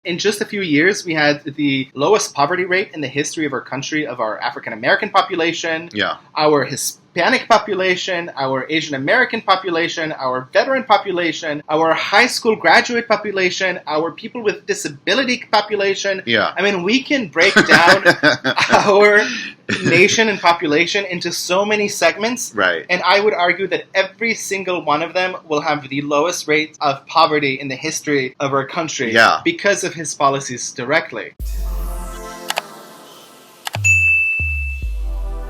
In just a few years, we had the lowest poverty rate in the history of our country, of our African American population, our Hispanic population, our Asian American population, our veteran population, our high school graduate population, our people with disability population. I mean, we can break down our nation and population into so many segments. And I would argue that every single one of them will have the lowest rate of poverty in the history of our country because of his policies directly.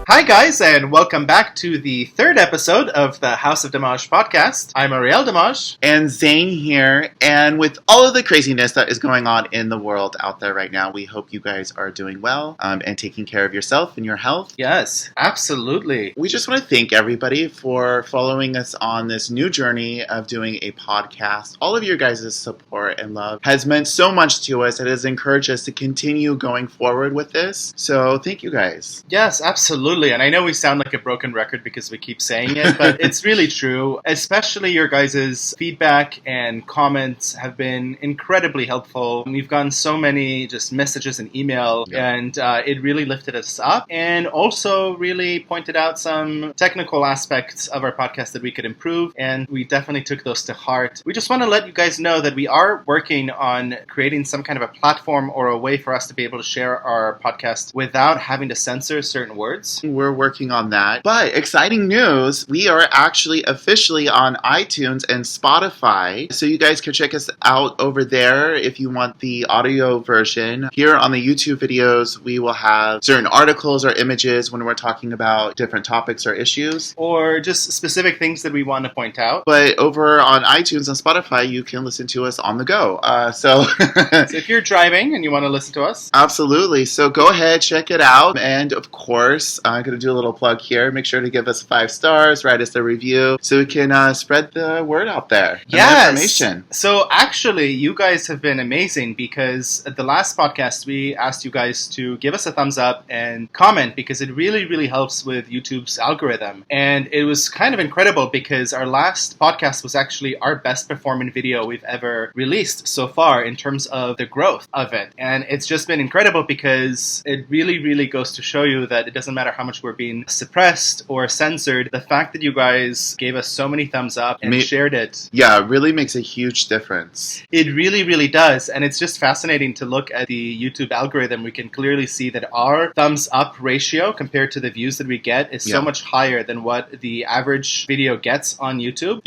Hi guys, and welcome back to the third episode of the House of DMaaj podcast. I'm Ariel DMaaj. And Zane here. And with all of the craziness that is going on in the world out there right now, we hope you guys are doing well and taking care of yourself and your health. Yes, absolutely. We just want to thank everybody for following us on this new journey of doing a podcast. All of your guys' support and love has meant so much to us. It has encouraged us to continue going forward with this. So thank you guys. Yes, absolutely. And I know we sound like a broken record because we keep saying it, but it's really true. Especially your guys' feedback and comments have been incredibly helpful. We've gotten so many just messages and email, and it really lifted us up and also really pointed out some technical aspects of our podcast that we could improve, and we definitely took those to heart. We just want to let you guys know that we are working on creating some kind of a platform or a way for us to be able to share our podcast without having to censor certain words. We're working on that. But exciting news, we are actually officially on iTunes and Spotify. So you guys can check us out over there if you want the audio version. Here on the YouTube videos, we will have certain articles or images when we're talking about different topics or issues. Or just specific things that we want to point out. But over on iTunes and Spotify, you can listen to us on the go. So if you're driving and you want to listen to us. Absolutely. So go ahead, check it out. And of course, I'm going to do a little plug here. Make sure to give us 5 stars, write us a review, so we can spread the word out there. Yes. Information. So actually, you guys have been amazing because at the last podcast, we asked you guys to give us a thumbs up and comment because it really, really helps with YouTube's algorithm. And it was kind of incredible because our last podcast was actually our best performing video we've ever released so far in terms of the growth of it. And it's just been incredible because it really, really goes to show you that it doesn't matter how much we're being suppressed or censored, the fact that you guys gave us so many thumbs up and shared it. Yeah, it really makes a huge difference. It really, really does. And it's just fascinating to look at the YouTube algorithm. We can clearly see that our thumbs up ratio compared to the views that we get is so much higher than what the average video gets on YouTube.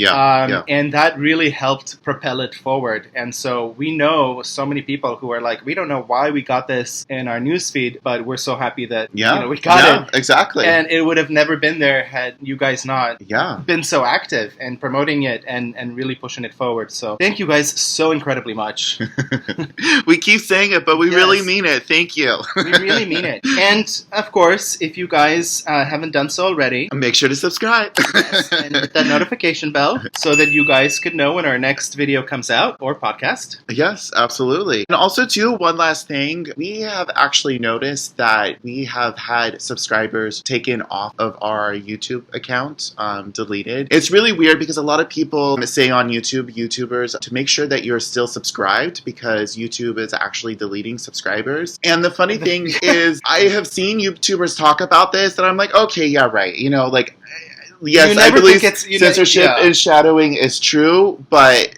And that really helped propel it forward. And so we know so many people who are like, we don't know why we got this in our newsfeed, but we're so happy that we got it. Exactly. And it would have never been there had you guys not been so active and promoting it and really pushing it forward. So thank you guys so incredibly much. We keep saying it, but we really mean it. Thank you. We really mean it. And of course, if you guys haven't done so already, make sure to subscribe. And hit that notification bell so that you guys could know when our next video comes out or podcast. Yes, absolutely. And also too, one last thing, we have actually noticed that we have had subscribers taken off of our YouTube account, deleted. It's really weird because a lot of people say on YouTubers, to make sure that you're still subscribed because YouTube is actually deleting subscribers. And the funny thing is, I have seen YouTubers talk about this and I'm like, okay, yeah, right. You know, like, yes, I believe censorship and shadowing is true, but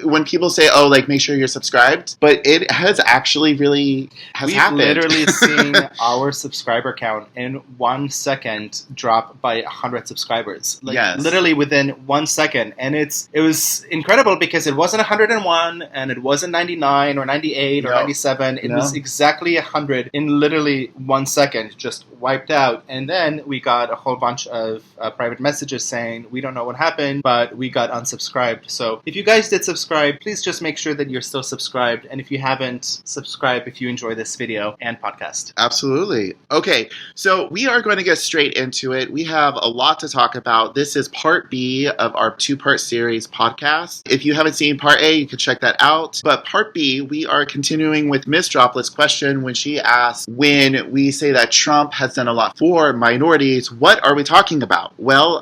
when people say, oh, like, make sure you're subscribed, but it has actually really happened. We've literally seen our subscriber count in 1 second drop by 100 subscribers. Like, literally within 1 second. And it was incredible because it wasn't 101 and it wasn't 99 or 98 or 97. It was exactly 100 in literally 1 second, just wiped out. And then we got a whole bunch of private messages saying, we don't know what happened, but we got unsubscribed. So if you guys did subscribe, please just make sure that you're still subscribed. And if you haven't, subscribe if you enjoy this video and podcast. Absolutely. Okay, so we are going to get straight into it. We have a lot to talk about. This is part B of our 2-part series podcast. If you haven't seen part A, you can check that out. But part B, we are continuing with Miss Droplet's question when she asked, when we say that Trump has done a lot for minorities, what are we talking about? Well,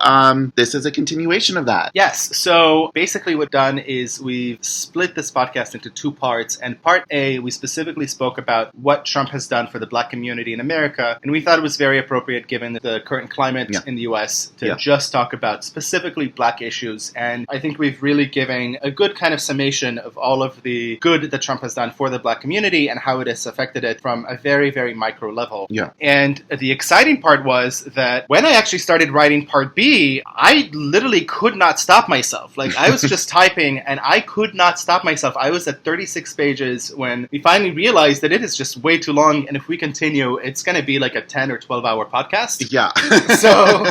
this is a continuation of that. Yes. So basically what we've done is we split this podcast into two parts. And part A, we specifically spoke about what Trump has done for the Black community in America. And we thought it was very appropriate, given the current climate in the U.S., to just talk about specifically Black issues. And I think we've really given a good kind of summation of all of the good that Trump has done for the Black community and how it has affected it from a very, very micro level. Yeah. And the exciting part was that when I actually started writing part B, I literally could not stop myself. Like, I was just typing and I could not stop myself. I was at 36 pages when we finally realized that it is just way too long. And if we continue, it's going to be like a 10 or 12 hour podcast. Yeah. So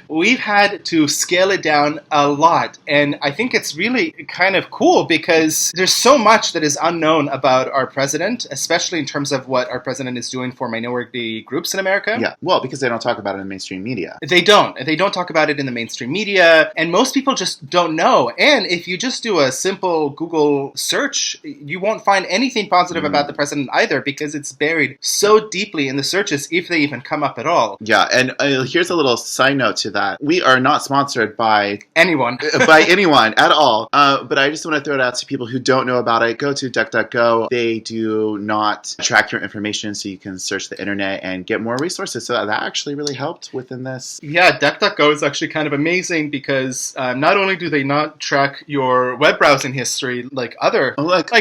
we've had to scale it down a lot. And I think it's really kind of cool because there's so much that is unknown about our president, especially in terms of what our president is doing for minority groups in America. Yeah. Well, because they don't talk about it in mainstream media. They don't. They don't talk about it in the mainstream media. And most people just don't know. And if you just do a simple Google search, you won't find anything positive about the president either, because it's buried so deeply in the searches, if they even come up at all. Yeah. And here's a little side note to that. We are not sponsored by anyone. By anyone at all. But I just want to throw it out to people who don't know about it. Go to DuckDuckGo. They do not track your information, so you can search the internet and get more resources. So that actually really helped within this. Yeah, DuckDuckGo is actually kind of amazing because not only do they not track your web browsing history like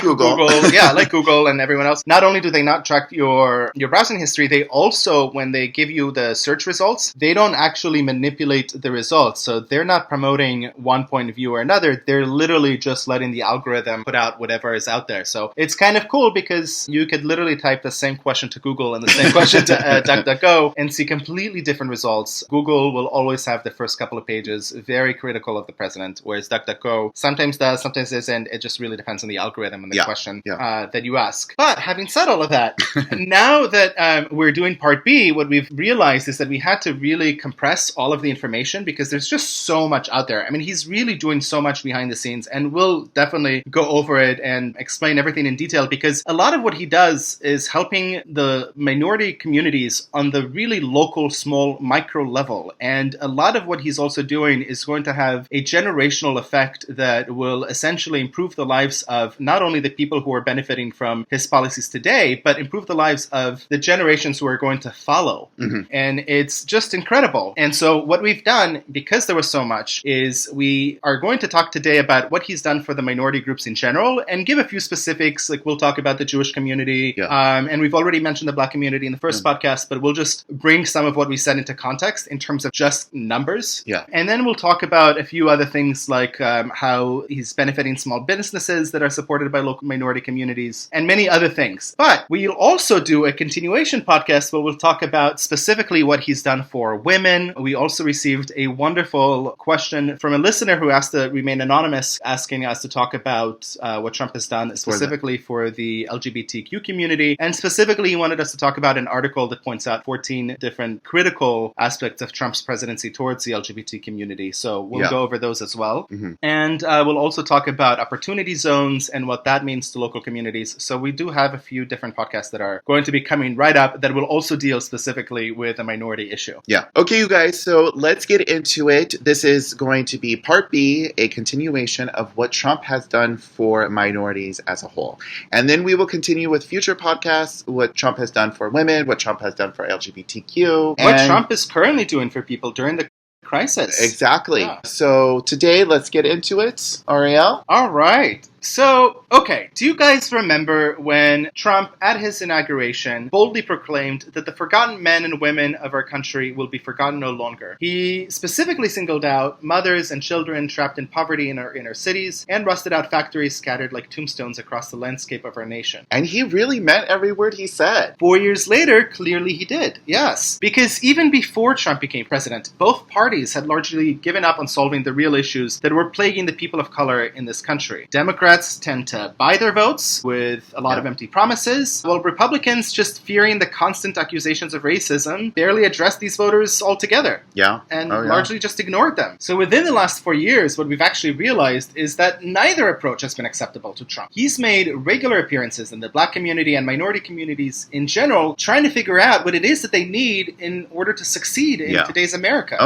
Google. Yeah, like Google and everyone else. Not only do they not track your browsing history, they also, when they give you the search results, they don't actually manipulate the results. So they're not promoting one point of view or another. They're literally just letting the algorithm put out whatever is out there. So it's kind of cool because you could literally type the same question to Google and the same question to DuckDuckGo and see completely different results. Google will always have the first couple of pages very critical of the president, whereas DuckDuckGo sometimes does, sometimes isn't. It just really depends on the algorithm and the question that you ask. But having said all of that, now that we're doing part B, what we've realized is that we had to really compress all of the information because there's just so much out there. I mean, he's really doing so much behind the scenes, and we'll definitely go over it and explain everything in detail, because a lot of what he does is helping the minority communities on the really local, small, micro level. And a lot of what he's also doing is going to have a generational effect that will essentially improve the lives of not only the people who are benefiting from his policies today, but improve the lives of the generations who are going to follow. Mm-hmm. And it's just incredible. And so what we've done, because there was so much, is we are going to talk today about what he's done for the minority groups in general and give a few specifics. Like, we'll talk about the Jewish community. And we've already mentioned the Black community in the first podcast, but we'll just bring some of what we said into context in terms of just numbers. Yeah. And then we'll talk about a few other things like how he's benefiting small businesses that are supported by local minority communities and many other things. But we'll also do a continuation podcast where we'll talk about specifically what he's done for women. We also received a wonderful question from a listener who asked to remain anonymous, asking us to talk about what Trump has done specifically for the LGBTQ community. And specifically, he wanted us to talk about an article that points out 14 different critical aspects of Trump's presidency towards the LGBT community. So we'll go over those as well. Mm-hmm. And we'll also talk about opportunity zones and what that means to local communities. So we do have a few different podcasts that are going to be coming right up that will also deal specifically with a minority issue. Yeah. Okay, you guys, so let's get into it. This is going to be part B, a continuation of what Trump has done for minorities as a whole. And then we will continue with future podcasts, what Trump has done for women, what Trump has done for LGBTQ. What Trump is currently doing for people during the crisis. Exactly. Yeah. So today, let's get into it. Ariel? All right. So, okay, do you guys remember when Trump, at his inauguration, boldly proclaimed that the forgotten men and women of our country will be forgotten no longer? He specifically singled out mothers and children trapped in poverty in our inner cities and rusted out factories scattered like tombstones across the landscape of our nation. And he really meant every word he said. 4 years later, clearly he did, yes. Because even before Trump became president, both parties had largely given up on solving the real issues that were plaguing the people of color in this country. Democrats tend to buy their votes with a lot of empty promises, while Republicans, just fearing the constant accusations of racism, barely addressed these voters altogether. And largely just ignored them. So within the last 4 years, what we've actually realized is that neither approach has been acceptable to Trump. He's made regular appearances in the Black community and minority communities in general, trying to figure out what it is that they need in order to succeed in today's America.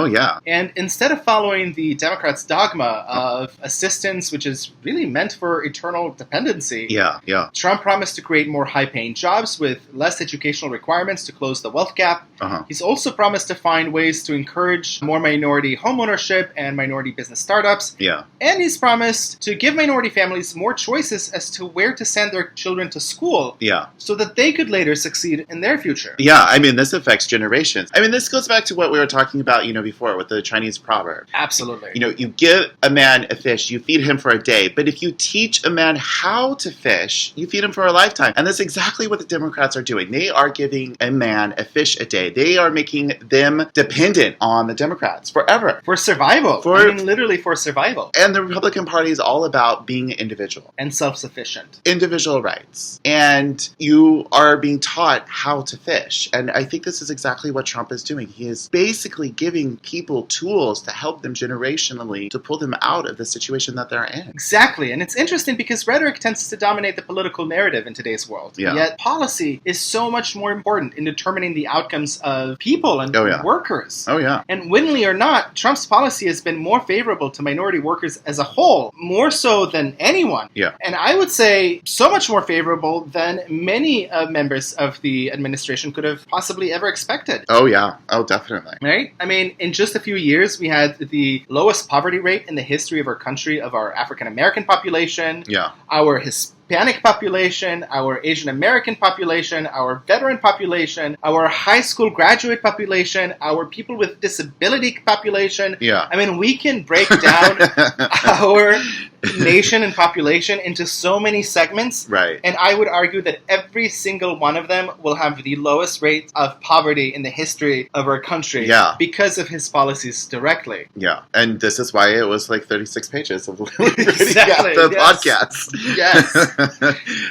And instead of following the Democrats' dogma of assistance, which is really meant for for eternal dependency. Yeah, yeah. Trump promised to create more high-paying jobs with less educational requirements to close the wealth gap. He's also promised to find ways to encourage more minority homeownership and minority business startups. Yeah. And he's promised to give minority families more choices as to where to send their children to school. Yeah. So that they could later succeed in their future. Yeah, I mean, this affects generations. I mean, this goes back to what we were talking about, before with the Chinese proverb. Absolutely. You give a man a fish, you feed him for a day. But if you teach a man how to fish, you feed him for a lifetime. And that's exactly what the Democrats are doing. They are giving a man a fish a day. They are making them dependent on the Democrats forever. For survival. Literally for survival. And the Republican Party is all about being individual. And self-sufficient. Individual rights. And you are being taught how to fish. And I think this is exactly what Trump is doing. He is basically giving people tools to help them generationally to pull them out of the situation that they're in. Exactly. And it's interesting because rhetoric tends to dominate the political narrative in today's world. Yeah. Yet policy is so much more important in determining the outcomes of people and workers. Oh, yeah. And wittingly or not, Trump's policy has been more favorable to minority workers as a whole, more so than anyone. Yeah. And I would say so much more favorable than many members of the administration could have possibly ever expected. Oh, yeah. Oh, definitely. Right? I mean, in just a few years, we had the lowest poverty rate in the history of our country, of our African American population, our Hispanic population, our Asian American population, our veteran population, our high school graduate population, our people with disability population. Yeah. I mean, we can break down our nation and population into so many segments. Right. And I would argue that every single one of them will have the lowest rate of poverty in the history of our country. Yeah. Because of his policies directly. Yeah. And this is why it was like 36 pages of exactly. the podcast. Yes.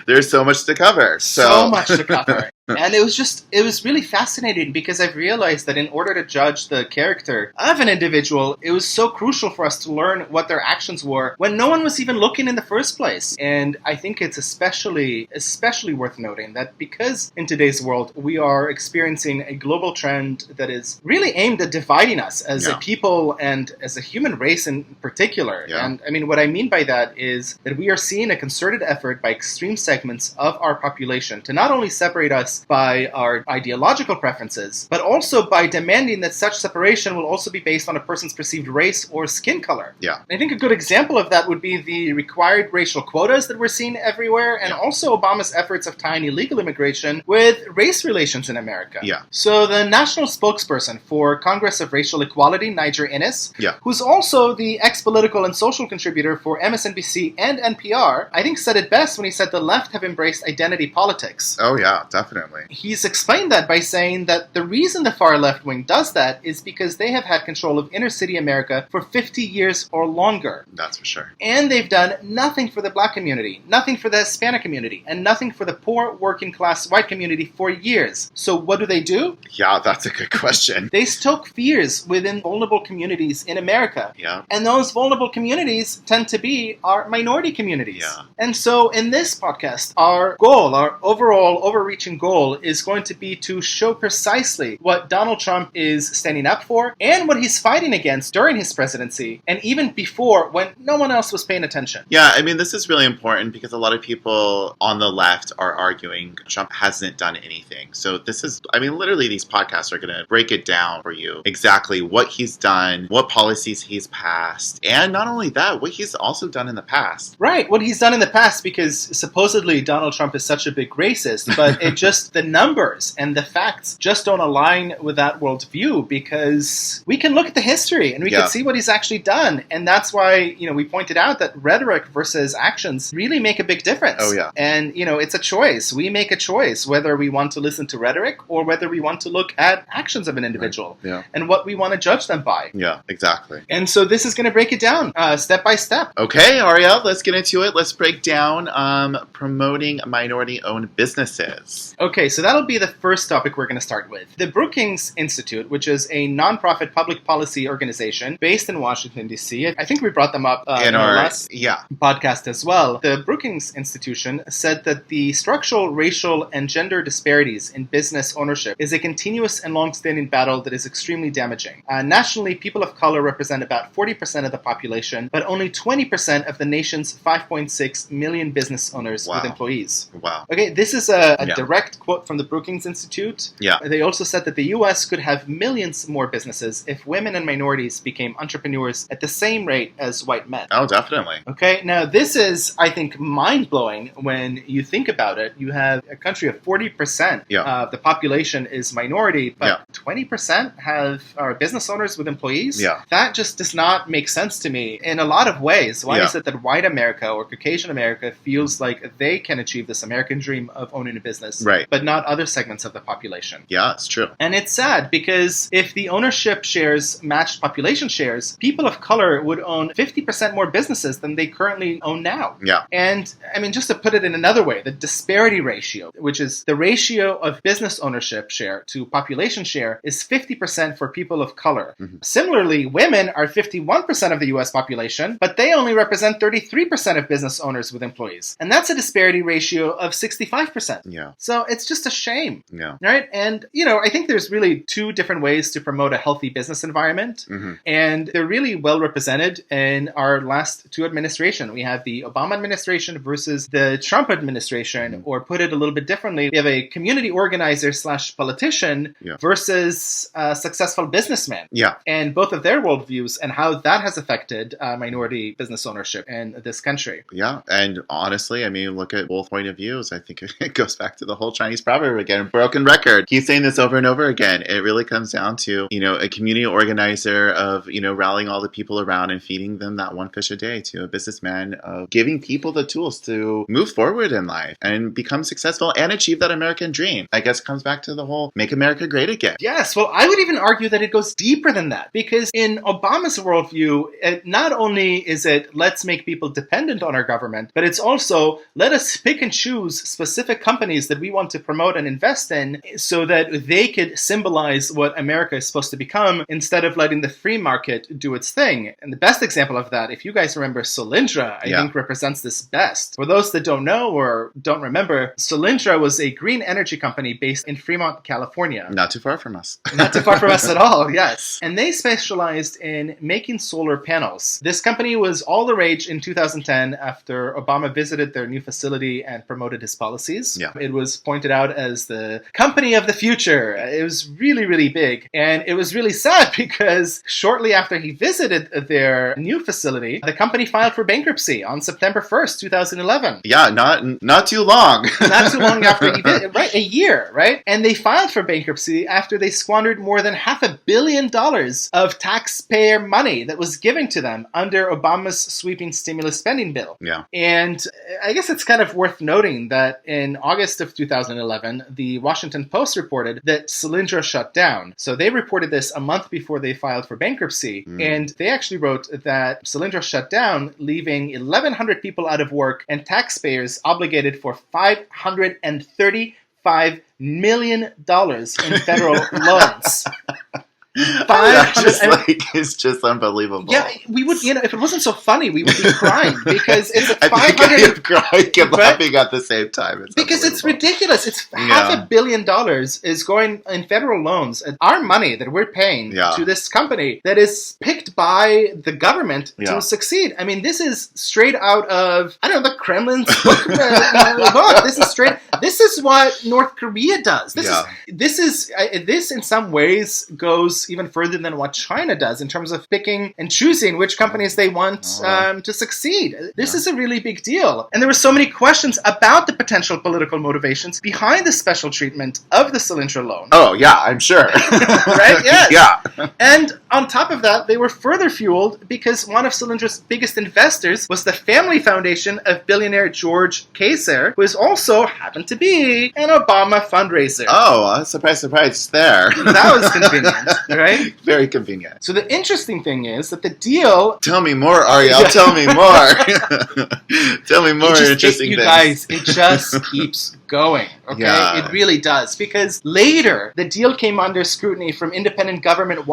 There's so much to cover. So much to cover. And it was really fascinating because I've realized that in order to judge the character of an individual, it was so crucial for us to learn what their actions were when no one was even looking in the first place. And I think it's especially worth noting that because in today's world, we are experiencing a global trend that is really aimed at dividing us as a people and as a human race in particular. Yeah. And I mean, what I mean by that is that we are seeing a concerted effort by extreme segments of our population to not only separate us by our ideological preferences, but also by demanding that such separation will also be based on a person's perceived race or skin color. Yeah. I think a good example of that would be the required racial quotas that we're seeing everywhere, and also Obama's efforts of tying illegal immigration with race relations in America. Yeah. So the national spokesperson for Congress of Racial Equality, Niger Innis, Yeah. who's also the ex-political and social contributor for MSNBC and NPR, I think said it best when he said the left have embraced identity politics. Oh, yeah, definitely. He's explained that by saying that the reason the far left wing does that is because they have had control of inner city America for 50 years or longer. That's for sure. And they've done nothing for the black community, nothing for the Hispanic community, and nothing for the poor working class white community for years. So what do? Yeah, that's a good question. They stoke fears within vulnerable communities in America. Yeah. And those vulnerable communities tend to be our minority communities. Yeah. And so in this podcast, our goal, our overall overreaching goal is going to be to show precisely what Donald Trump is standing up for and what he's fighting against during his presidency and even before when no one else was paying attention. Yeah, I mean, this is really important because a lot of people on the left are arguing Trump hasn't done anything. So this is, I mean, literally these podcasts are going to break it down for you exactly what he's done, what policies he's passed, and not only that, what he's also done in the past. Right, what he's done in the past, because supposedly Donald Trump is such a big racist, but it just, the numbers and the facts just don't align with that worldview because we can look at the history and we can see what he's actually done. And that's why, we pointed out that rhetoric versus actions really make a big difference. Oh, yeah. And, it's a choice. We make a choice whether we want to listen to rhetoric or whether we want to look at actions of an individual and what we want to judge them by. Yeah, exactly. And so this is going to break it down step by step. Okay, Ariel, let's get into it. Let's break down promoting minority-owned businesses. Okay, so that'll be the first topic we're going to start with. The Brookings Institute, which is a nonprofit public policy organization based in Washington, D.C. I think we brought them up in our last podcast as well. The Brookings Institution said that the structural, racial, and gender disparities in business ownership is a continuous and long-standing battle that is extremely damaging. Nationally, people of color represent about 40% of the population, but only 20% of the nation's 5.6 million business owners with employees. Wow. Okay, this is a direct quote from the Brookings Institute. Yeah. They also said that the U.S. could have millions more businesses if women and minorities became entrepreneurs at the same rate as white men. Oh, definitely. Okay, now this is, I think, mind-blowing when you think about it. You have a country of 40% of the population is minority, but 20% are business owners with employees. Yeah. That just does not make sense to me in a lot of ways. Why is it that white America or Caucasian America feels like they can achieve this American dream of owning a business, but not other segments of the population? Yeah, it's true. And it's sad because if the ownership shares matched population shares, people of color would own 50% more businesses than they currently own now. Yeah. And I mean, just to put it in another way, the disparity ratio, which is the ratio of business ownership share to population share, is 50% for people of color. Mm-hmm. Similarly, women are 51% of the U.S. population, but they only represent 33% of business owners with employees. And that's a disparity ratio of 65%. Yeah. So it's just a shame. Yeah. Right? And, I think there's really two different ways to promote a healthy business environment. Mm-hmm. And they're really well represented in our last two administrations. We have the Obama administration versus the Trump administration, mm-hmm. or put it a little bit differently, we have a community organizer / politician versus a successful businessman. Yeah. And both of their worldviews and how that has affected minority business ownership in this country. Yeah. And honestly, I mean, look at both point of views. I think it goes back to the whole Chinese proverb again, broken record. Keep saying this over and over again. It really comes down to, a community organizer of, rallying all the people around and feeding them that one fish a day, to a businessman of giving people the tools to move forward in life and become successful and achieve that American dream. I guess it comes back to the whole make America great again. Yes. Well, I would even argue that it goes deeper than that, because in Obama's worldview, not only is it let's make people dependent on our government, but it's also let us pick and choose specific companies that we want to promote and invest in so that they could symbolize what America is supposed to become instead of letting the free market do its thing. And the best example of that, if you guys remember, Solyndra, I think represents this best. For those that don't know or don't remember, Solyndra was a green energy company based in Fremont, California. Not too far from us. Not too far from us at all, yes. And they specialized in making solar panels. This company was all the rage in 2010 after Obama visited their new facility and promoted his policies. Yeah. It was pointed out as the company of the future. It was really, really big. And it was really sad because shortly after he visited their new facility, the company filed for bankruptcy on September 1st, 2011. Yeah, not too long. Not too long after he did, right? A year, right? And they filed for bankruptcy after they squandered more than $500 million of taxpayer money that was given to them under Obama's sweeping stimulus spending bill. Yeah. And I guess it's kind of worth noting that in August of 2011, the Washington Post reported that Solyndra shut down. So they reported this a month before they filed for bankruptcy. And they actually wrote that Solyndra shut down, leaving 1,100 people out of work and taxpayers obligated for $535 million in federal loans. It's just unbelievable. Yeah, we would, if it wasn't so funny, we would be crying because it's I 500. think crying and laughing at the same time. Because it's ridiculous. It's $500 million is going in federal loans. Our money that we're paying to this company that is picked by the government to succeed. I mean, this is straight out of, I don't know, the Kremlin's book. This is what North Korea does. This in some ways goes even further than what China does in terms of picking and choosing which companies they want to succeed. This is a really big deal. And there were so many questions about the potential political motivations behind the special treatment of the Solyndra loan. Oh, yeah, I'm sure. Right? Yes. Yeah. And on top of that, they were further fueled because one of Solyndra's biggest investors was the family foundation of billionaire George Kaiser, who is also happened to be an Obama fundraiser. Oh, surprise, surprise, there. That was convenient. Right? Very convenient. So the interesting thing is that the deal... Tell me more, Ariel. Tell me more. Tell me more interesting things. You things. guys, it just keeps going. Okay, it really does, because later the deal came under scrutiny from independent government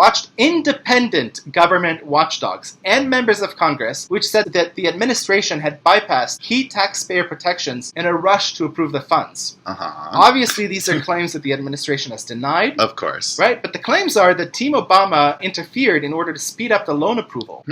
watchdogs and members of Congress, which said that the administration had bypassed key taxpayer protections in a rush to approve the funds. Obviously, these are claims that the administration has denied. Of course. Right? But the claims are that Team Obama interfered in order to speed up the loan approval,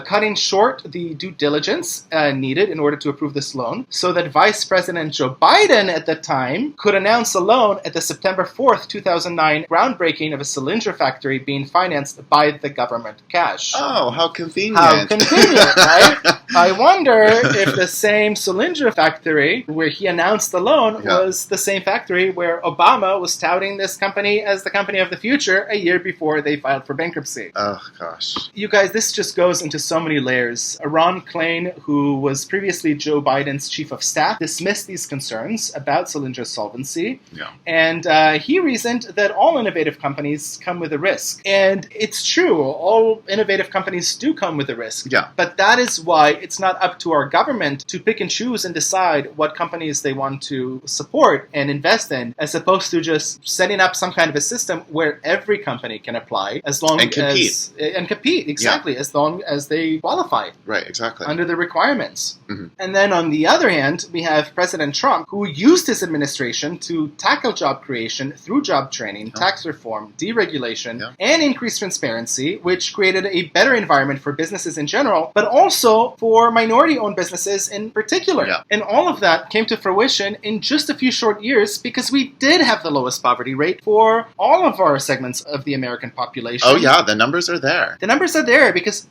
cutting short the due diligence needed in order to approve this loan, so that Vice President Joe Biden at the time could announce a loan at the September 4th, 2009 groundbreaking of a cylinder factory being financed by the government cash. Oh, how convenient. How convenient, right? I wonder if the same cylinder factory where he announced the loan was the same factory where Obama was touting this company as the company of the future a year before they filed for bankruptcy. Oh, gosh. You guys, this just goes into so many layers. Ron Klain, who was previously Joe Biden's chief of staff, dismissed these concerns about Cylinder's solvency. And he reasoned that all innovative companies come with a risk. And it's true, all innovative companies do come with a risk. But that is why it's not up to our government to pick and choose and decide what companies they want to support and invest in, as opposed to just setting up some kind of a system where every company can apply as long as... And compete, exactly, as long as they qualify. Right, exactly. Under the requirements. And then on the other hand, we have President Trump, who used his administration to tackle job creation through job training, tax reform, deregulation, and increased transparency, which created a better environment for businesses in general, but also for minority-owned businesses in particular. And all of that came to fruition in just a few short years because we did have the lowest poverty rate for all of our segments of the American population. Oh, yeah, the numbers are there. The numbers are there because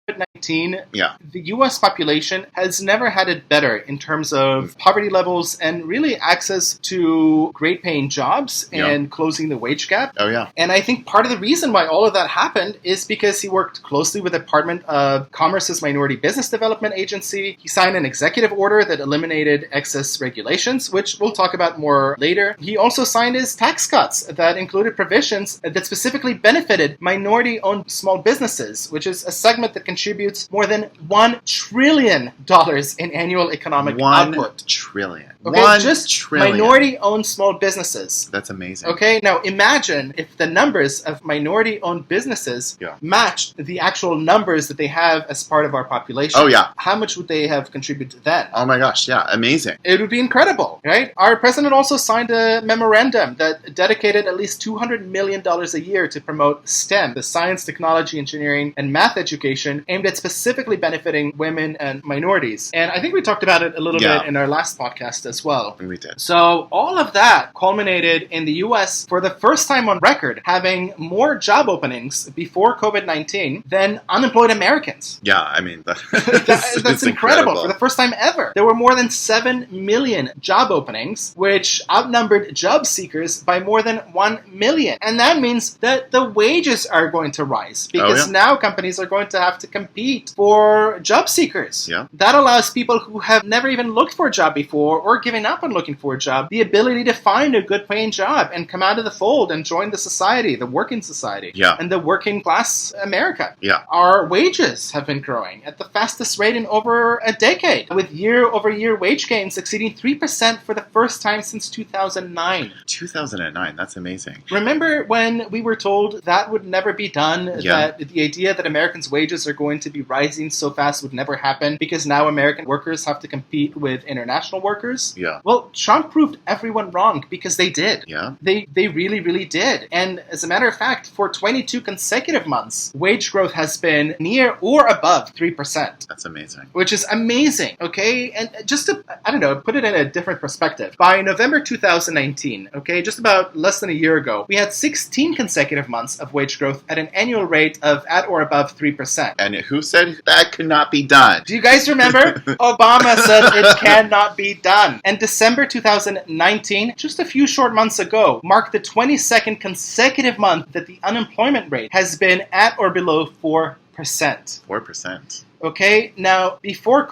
COVID-19, the U.S. population has never had it better in terms of poverty levels and really access to great-paying jobs and closing the wage gap. And I think part of the reason why all of that happened is because he worked closely with the Department of Commerce's Minority Business Development Agency. He signed an executive order that eliminated excess regulations, which we'll talk about more later. He also signed his tax cuts that included provisions that specifically benefited minority-owned small businesses, which is a segment that contributes more than $1 trillion in annual economic output. $1 trillion. Okay, $1 just trillion. minority-owned small businesses. That's amazing. Okay, now imagine if the numbers of minority-owned businesses matched the actual numbers that they have as part of our population. Oh, yeah. How much would they have contributed then? Oh, my gosh, yeah, amazing. It would be incredible, right? Our president also signed a memorandum that dedicated at least $200 million a year to promote STEM, the science, technology, engineering, and math education, aimed at specifically benefiting women and minorities. And I think we talked about it a little bit in our last podcast as well. We did. So all of that culminated in the U.S. for the first time on record having more job openings before COVID-19 than unemployed Americans. Yeah, I mean, that's incredible. For the first time ever. There were more than 7 million job openings, which outnumbered job seekers by more than 1 million. And that means that the wages are going to rise because now companies are going to have to compete for job seekers. That allows people who have never even looked for a job before or given up on looking for a job the ability to find a good paying job and come out of the fold and join the society, the working society, and the working class America. Our wages have been growing at the fastest rate in over a decade, with year-over-year wage gains exceeding 3% for the first time since 2009. 2009, that's amazing. Remember when we were told that would never be done, that the idea that Americans' wages are going to be rising so fast would never happen because now American workers have to compete with international workers? Well, Trump proved everyone wrong because they did. They really, really did. And as a matter of fact, for 22 consecutive months, wage growth has been near or above 3%. That's amazing. Which is amazing, okay? And just to, I don't know, put it in a different perspective. By November 2019, okay, just about less than a year ago, we had 16 consecutive months of wage growth at an annual rate of at or above 3%. And who said that could not be done? Do you guys remember? Obama said it cannot be done. And December 2019, just a few short months ago, marked the 22nd consecutive month that the unemployment rate has been at or below 4%. 4%. Okay, now before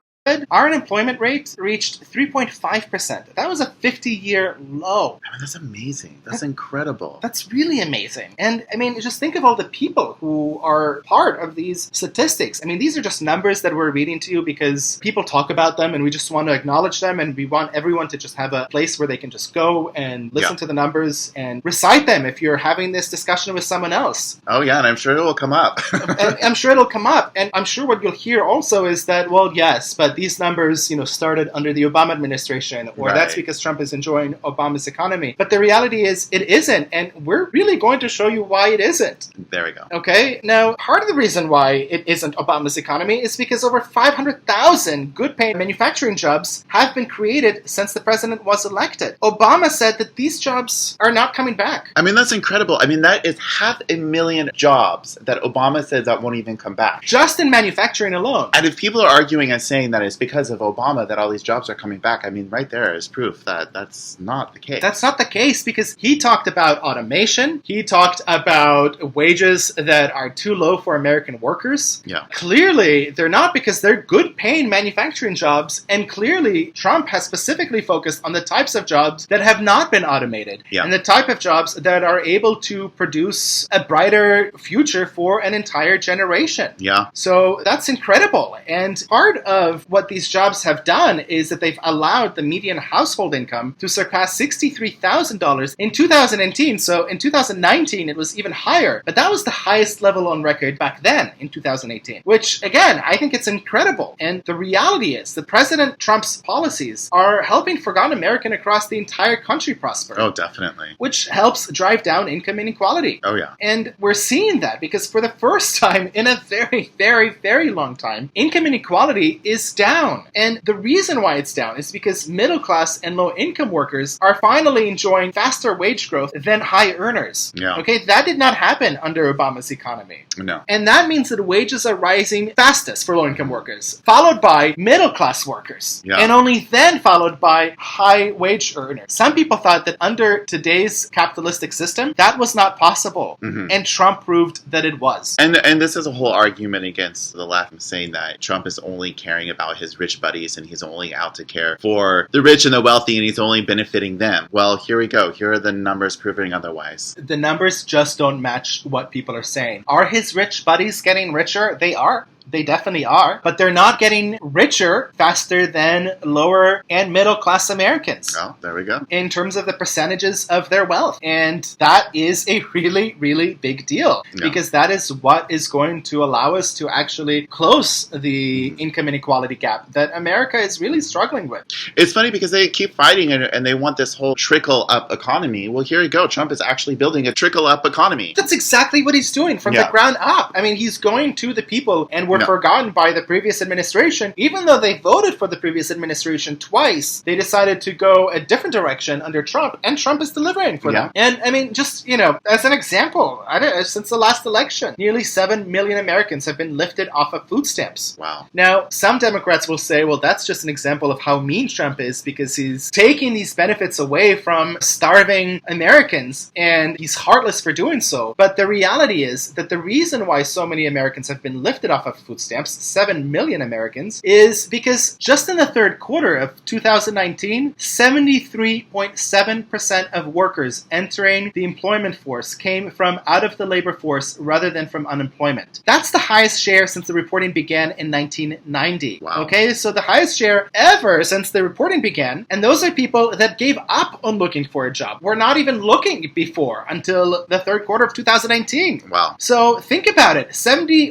our unemployment rate reached 3.5%. That was a 50-year low. I mean, that's amazing. That's incredible. That's really amazing. And I mean, just think of all the people who are part of these statistics. I mean, these are just numbers that we're reading to you because people talk about them and we just want to acknowledge them, and we want everyone to just have a place where they can just go and listen to the numbers and recite them if you're having this discussion with someone else. Oh yeah, and I'm sure it will come up. I'm sure it'll come up. And I'm sure what you'll hear also is that, well, yes, but these numbers, started under the Obama administration, or that's because Trump is enjoying Obama's economy. But the reality is it isn't, and we're really going to show you why it isn't. There we go. Okay? Now, part of the reason why it isn't Obama's economy is because over 500,000 good-paying manufacturing jobs have been created since the president was elected. Obama said that these jobs are not coming back. I mean, that's incredible. I mean, that is 500,000 jobs that Obama says that won't even come back. Just in manufacturing alone. And if people are arguing and saying that it's because of Obama that all these jobs are coming back, I mean, right there is proof that that's not the case. That's not the case, because he talked about automation. He talked about wages that are too low for American workers. Yeah. Clearly, they're not, because they're good-paying manufacturing jobs, and clearly Trump has specifically focused on the types of jobs that have not been automated, and the type of jobs that are able to produce a brighter future for an entire generation. Yeah. So that's incredible. And part of what these jobs have done is that they've allowed the median household income to surpass $63,000 in 2018. So in 2019, it was even higher. But that was the highest level on record back then in 2018, which, again, I think it's incredible. And the reality is that President Trump's policies are helping forgotten American across the entire country prosper. Oh, definitely. Which helps drive down income inequality. Oh, yeah. And we're seeing that because for the first time in a very, very, very long time, income inequality is down. And the reason why it's down is because middle class and low income workers are finally enjoying faster wage growth than high earners. Yeah. Okay, that did not happen under Obama's economy. No. And that means that wages are rising fastest for low income workers, followed by middle class workers, and only then followed by high wage earners. Some people thought that under today's capitalistic system, that was not possible. And Trump proved that it was. And this is a whole argument against the left, saying that Trump is only caring about his rich buddies and he's only out to care for the rich and the wealthy and he's only benefiting them. Well, here we go. Here are the numbers proving otherwise. The numbers just don't match what people are saying. Are his rich buddies getting richer? They are. They definitely are, but they're not getting richer faster than lower and middle class Americans. Oh, there we go. In terms of the percentages of their wealth. And that is a really, really big deal, because that is what is going to allow us to actually close the income inequality gap that America is really struggling with. It's funny because they keep fighting and they want this whole trickle-up economy. Well, here you go. Trump is actually building a trickle-up economy. That's exactly what he's doing from the ground up. I mean, he's going to the people, and we're forgotten by the previous administration. Even though they voted for the previous administration twice, they decided to go a different direction under Trump, and Trump is delivering for them. And I mean, just, as an example, since the last election, nearly 7 million Americans have been lifted off of food stamps. Wow. Now, some Democrats will say, well, that's just an example of how mean Trump is, because he's taking these benefits away from starving Americans, and he's heartless for doing so. But the reality is that the reason why so many Americans have been lifted off of food stamps, 7 million Americans, is because just in the third quarter of 2019, 73.7% of workers entering the employment force came from out of the labor force rather than from unemployment. That's the highest share since the reporting began in 1990. Wow. Okay, so the highest share ever since the reporting began, and those are people that gave up on looking for a job. Were not even looking before until the third quarter of 2019. Wow. So think about it.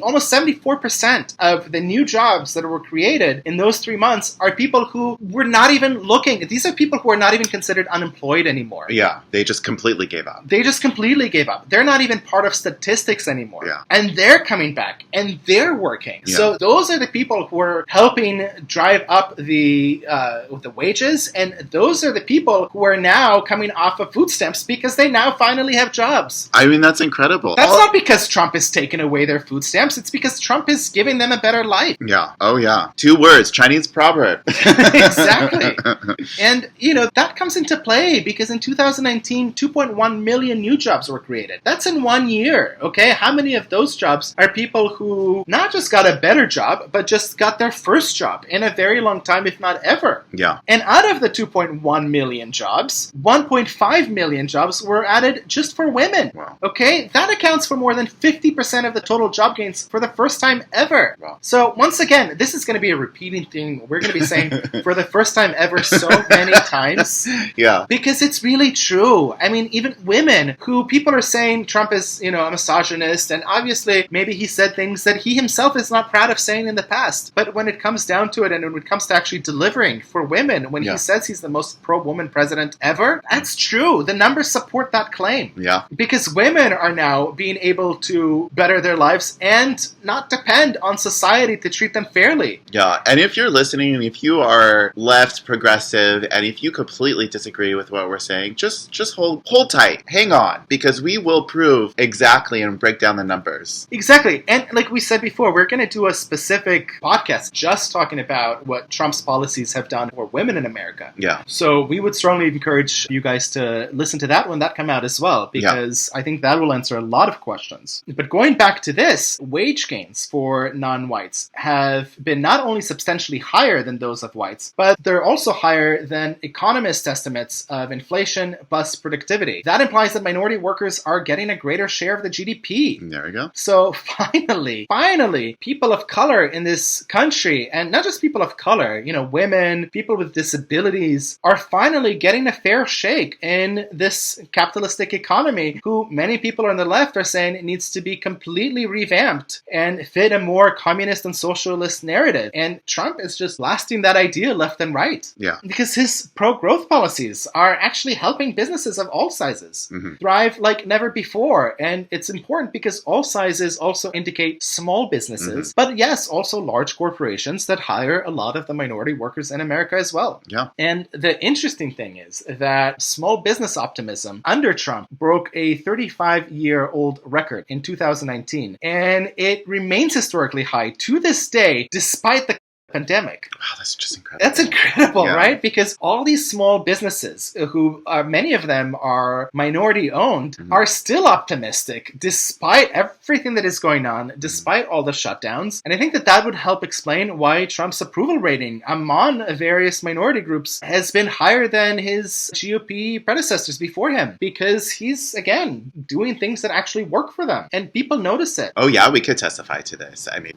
Almost 74% of the new jobs that were created in those 3 months are people who were not even looking. These are people who are not even considered unemployed anymore. Yeah, they just completely gave up. They're not even part of statistics anymore. Yeah. And they're coming back, and they're working. Yeah. So those are the people who are helping drive up the wages, and those are the people who are now coming off of food stamps because they now finally have jobs. I mean, that's incredible. That's not because Trump is taking away their food stamps. It's because Trump is just giving them a better life. Yeah. Oh, yeah. 2 words, Chinese proverb. Exactly. And, that comes into play because in 2019, 2.1 million new jobs were created. That's in 1 year, okay? How many of those jobs are people who not just got a better job, but just got their first job in a very long time, if not ever? Yeah. And out of the 2.1 million jobs, 1.5 million jobs were added just for women. Wow. Okay? That accounts for more than 50% of the total job gains for the first time ever. Wow. So once again, this is going to be a repeating thing. We're going to be saying for the first time ever so many times. Yeah. Because it's really true. I mean, even women who people are saying Trump is, a misogynist, and obviously maybe he said things that he himself is not proud of saying in the past. But when it comes down to it, and when it comes to actually delivering for women, when he says he's the most pro-woman president ever, that's true. The numbers support that claim. Yeah. Because women are now being able to better their lives and not depend on society to treat them fairly. Yeah, and if you're listening, and if you are left, progressive, and if you completely disagree with what we're saying, just hold tight, hang on, because we will prove exactly and break down the numbers. Exactly, and like we said before, we're going to do a specific podcast just talking about what Trump's policies have done for women in America. Yeah. So we would strongly encourage you guys to listen to that when that come out as well, because I think that will answer a lot of questions. But going back to this, wage gains for non-whites have been not only substantially higher than those of whites, but they're also higher than economist estimates of inflation plus productivity. That implies that minority workers are getting a greater share of the GDP. There we go. So finally, people of color in this country, and not just people of color, women, people with disabilities, are finally getting a fair shake in this capitalistic economy, who many people on the left are saying it needs to be completely revamped and fit a more communist and socialist narrative. And Trump is just blasting that idea left and right. Yeah. Because his pro-growth policies are actually helping businesses of all sizes thrive like never before. And it's important because all sizes also indicate small businesses, but yes, also large corporations that hire a lot of the minority workers in America as well. Yeah. And the interesting thing is that small business optimism under Trump broke a 35-year-old record in 2019. And it remains historically high to this day, despite the pandemic. Wow, that's just incredible. That's incredible, right? Because all these small businesses, who many of them are minority owned, are still optimistic despite everything that is going on, despite all the shutdowns. And I think that would help explain why Trump's approval rating among various minority groups has been higher than his GOP predecessors before him, because he's, again, doing things that actually work for them, and people notice it. Oh yeah, we could testify to this. I mean,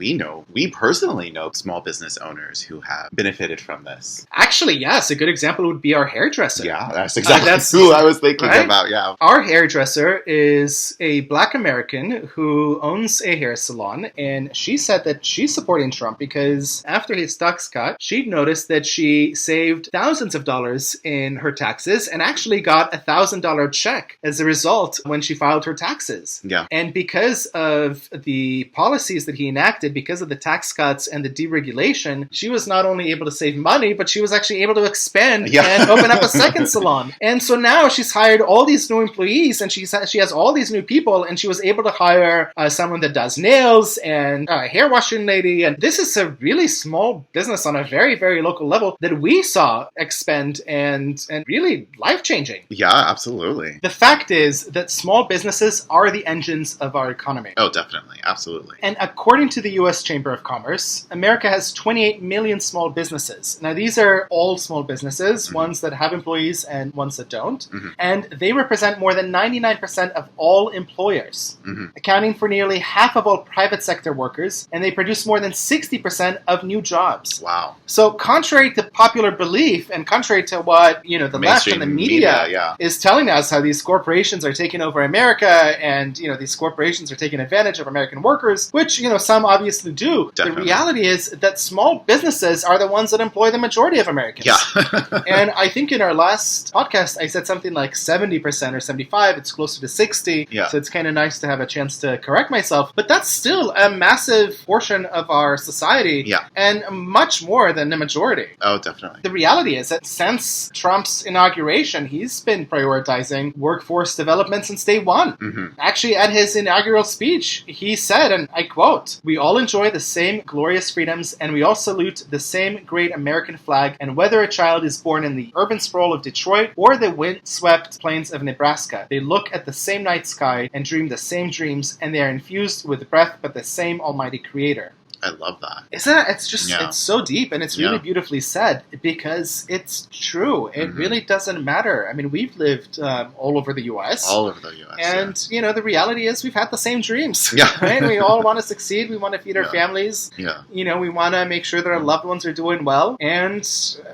we personally know small business owners who have benefited from this. Actually, yes, a good example would be our hairdresser. Yeah, that's exactly who I was thinking about, yeah. Our hairdresser is a Black American who owns a hair salon, and she said that she's supporting Trump because after his tax cut, she'd noticed that she saved thousands of dollars in her taxes and actually got $1,000 check as a result when she filed her taxes. Yeah. And because of the policies that he enacted, because of the tax cuts and the deregulation, she was not only able to save money, but she was actually able to expand and open up a second salon. And so now she's hired all these new employees, and she has all these new people, and she was able to hire someone that does nails and a hair washing lady. And this is a really small business on a very, very local level that we saw expand and really life-changing. Yeah, absolutely. The fact is that small businesses are the engines of our economy. Oh, definitely. Absolutely. And according to the U.S. Chamber of Commerce, America has 28 million small businesses. Now, these are all small businesses, ones that have employees and ones that don't. And they represent more than 99% of all employers, accounting for nearly half of all private sector workers, and they produce more than 60% of new jobs. Wow. So contrary to popular belief, and contrary to what, the left and the media is telling us, how these corporations are taking over America, and, these corporations are taking advantage of American workers, which, some obviously do. Definitely. The reality is that small small businesses are the ones that employ the majority of Americans. Yeah. And I think in our last podcast, I said something like 70% or 75. It's closer to 60. Yeah. So it's kind of nice to have a chance to correct myself. But that's still a massive portion of our society. Yeah. And much more than the majority. Oh, definitely. The reality is that since Trump's inauguration, he's been prioritizing workforce development since day one. Mm-hmm. Actually, at his inaugural speech, he said, and I quote, "We all enjoy the same glorious freedoms, and we all salute the same great American flag, and whether a child is born in the urban sprawl of Detroit or the wind-swept plains of Nebraska, they look at the same night sky and dream the same dreams, and they are infused with breath but the same almighty creator." I love that. Isn't it? It's just, it's so deep, and it's really beautifully said, because it's true. It really doesn't matter. I mean, we've lived all over the U.S. All over the U.S. And, you know, the reality is we've had the same dreams. Yeah. Right? We all want to succeed. We want to feed our families. Yeah. You know, we want to make sure that our loved ones are doing well. And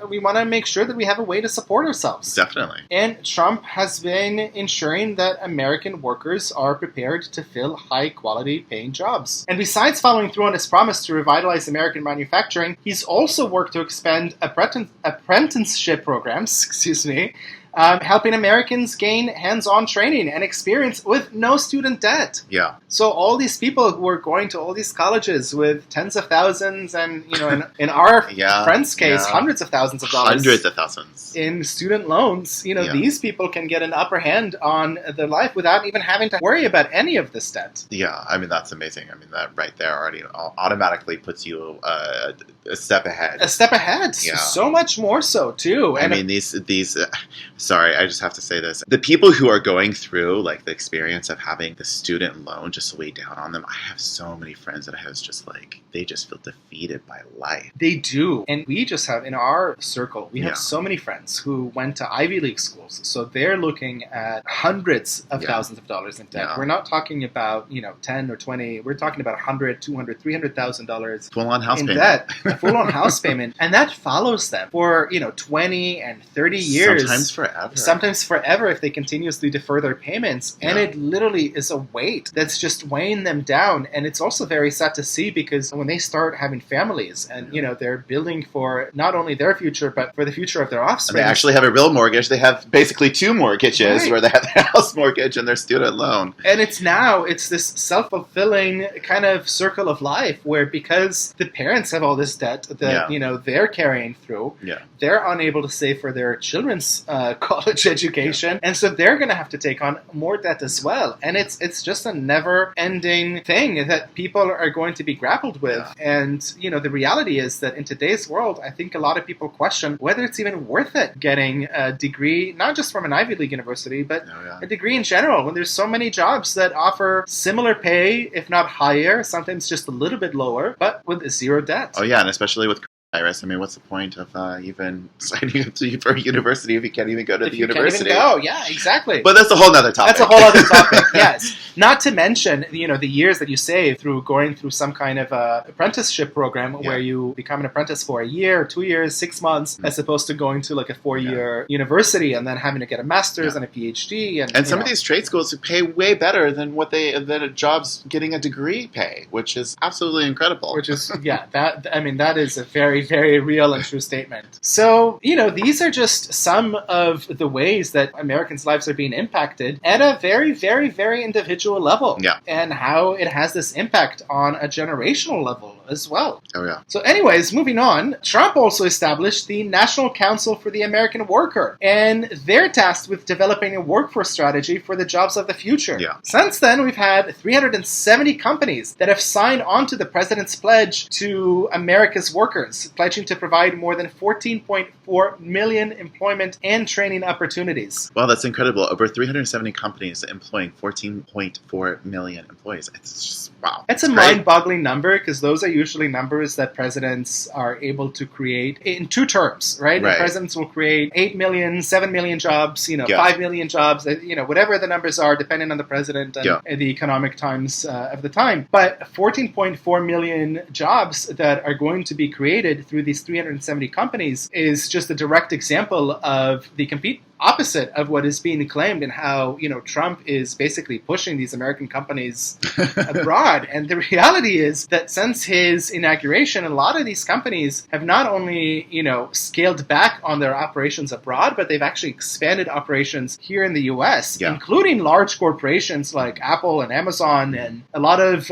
we want to make sure that we have a way to support ourselves. Definitely. And Trump has been ensuring that American workers are prepared to fill high-quality paying jobs. And besides following through on his promise to revitalize American manufacturing, he's also worked to expand apprenticeship programs, helping Americans gain hands-on training and experience with no student debt. Yeah. So all these people who are going to all these colleges with tens of thousands and, you know, in our friend's case, hundreds of thousands of dollars. Hundreds of thousands. In student loans, you know, these people can get an upper hand on their life without even having to worry about any of this debt. Yeah, I mean, that's amazing. I mean, that right there already automatically puts you a step ahead. A step ahead. Yeah. So much more so, too. And I mean, these sorry, I just have to say this. The people who are going through, like, the experience of having the student loan just weigh down on them, I have so many friends that has just, like, they just feel defeated by life. They do. And we just have, in our circle, we have so many friends who went to Ivy League schools. So they're looking at hundreds of thousands of dollars in debt. We're not talking about, you know, 10 or 20. We're talking about $100,000, $200,000, $300,000 full-on house payment. Debt. A full-on house payment. And that follows them for, you know, 20 and 30 years. Sometimes forever if they continuously defer their payments. And it literally is a weight that's just weighing them down. And it's also very sad to see, because when they start having families and, you know, they're building for not only their future, but for the future of their offspring. And they actually have a real mortgage. They have basically two mortgages, where they have their house mortgage and their student loan. And it's this self-fulfilling kind of circle of life where, because the parents have all this debt that, you know, they're carrying through, they're unable to save for their children's college education. And so they're going to have to take on more debt as well. And it's just a never-ending thing that people are going to be grappled with. And, you know, the reality is that in today's world, I think a lot of people question whether it's even worth it getting a degree, not just from an Ivy League university, but a degree in general, when there's so many jobs that offer similar pay, if not higher, sometimes just a little bit lower, but with zero debt. Oh, yeah, and especially with virus. I mean, what's the point of even signing up for a university if you can't even go to the university? Can't even go. Yeah, exactly. But that's a whole other topic. That's a whole other topic, yes. Not to mention, you know, the years that you save through going through some kind of apprenticeship program where you become an apprentice for a year, 2 years, 6 months, as opposed to going to like a 4-year university and then having to get a master's and a PhD. And some of these trade schools pay way better than what than jobs getting a degree pay, which is absolutely incredible. Which is, that is a very, very real and true statement. So, you know, these are just some of the ways that Americans' lives are being impacted at a very, very, very individual level. Yeah. And how it has this impact on a generational level as well. Oh, yeah. So anyways, moving on, Trump also established the National Council for the American Worker, and they're tasked with developing a workforce strategy for the jobs of the future. Yeah. Since then, we've had 370 companies that have signed on to the president's pledge to America's workers, pledging to provide more than 14.4 million employment and training opportunities. Wow, that's incredible. Over 370 companies employing 14.4 million employees. It's just, wow. It's a mind-boggling number, because those are usually numbers that presidents are able to create in two terms, right? The presidents will create 8 million, 7 million jobs, 5 million jobs, whatever the numbers are, depending on the president and the economic times of the time. But 14.4 million jobs that are going to be created through these 370 companies is just a direct example of the opposite of what is being claimed, and how, Trump is basically pushing these American companies abroad. And the reality is that since his inauguration, a lot of these companies have not only, scaled back on their operations abroad, but they've actually expanded operations here in the U.S., including large corporations like Apple and Amazon and a lot of,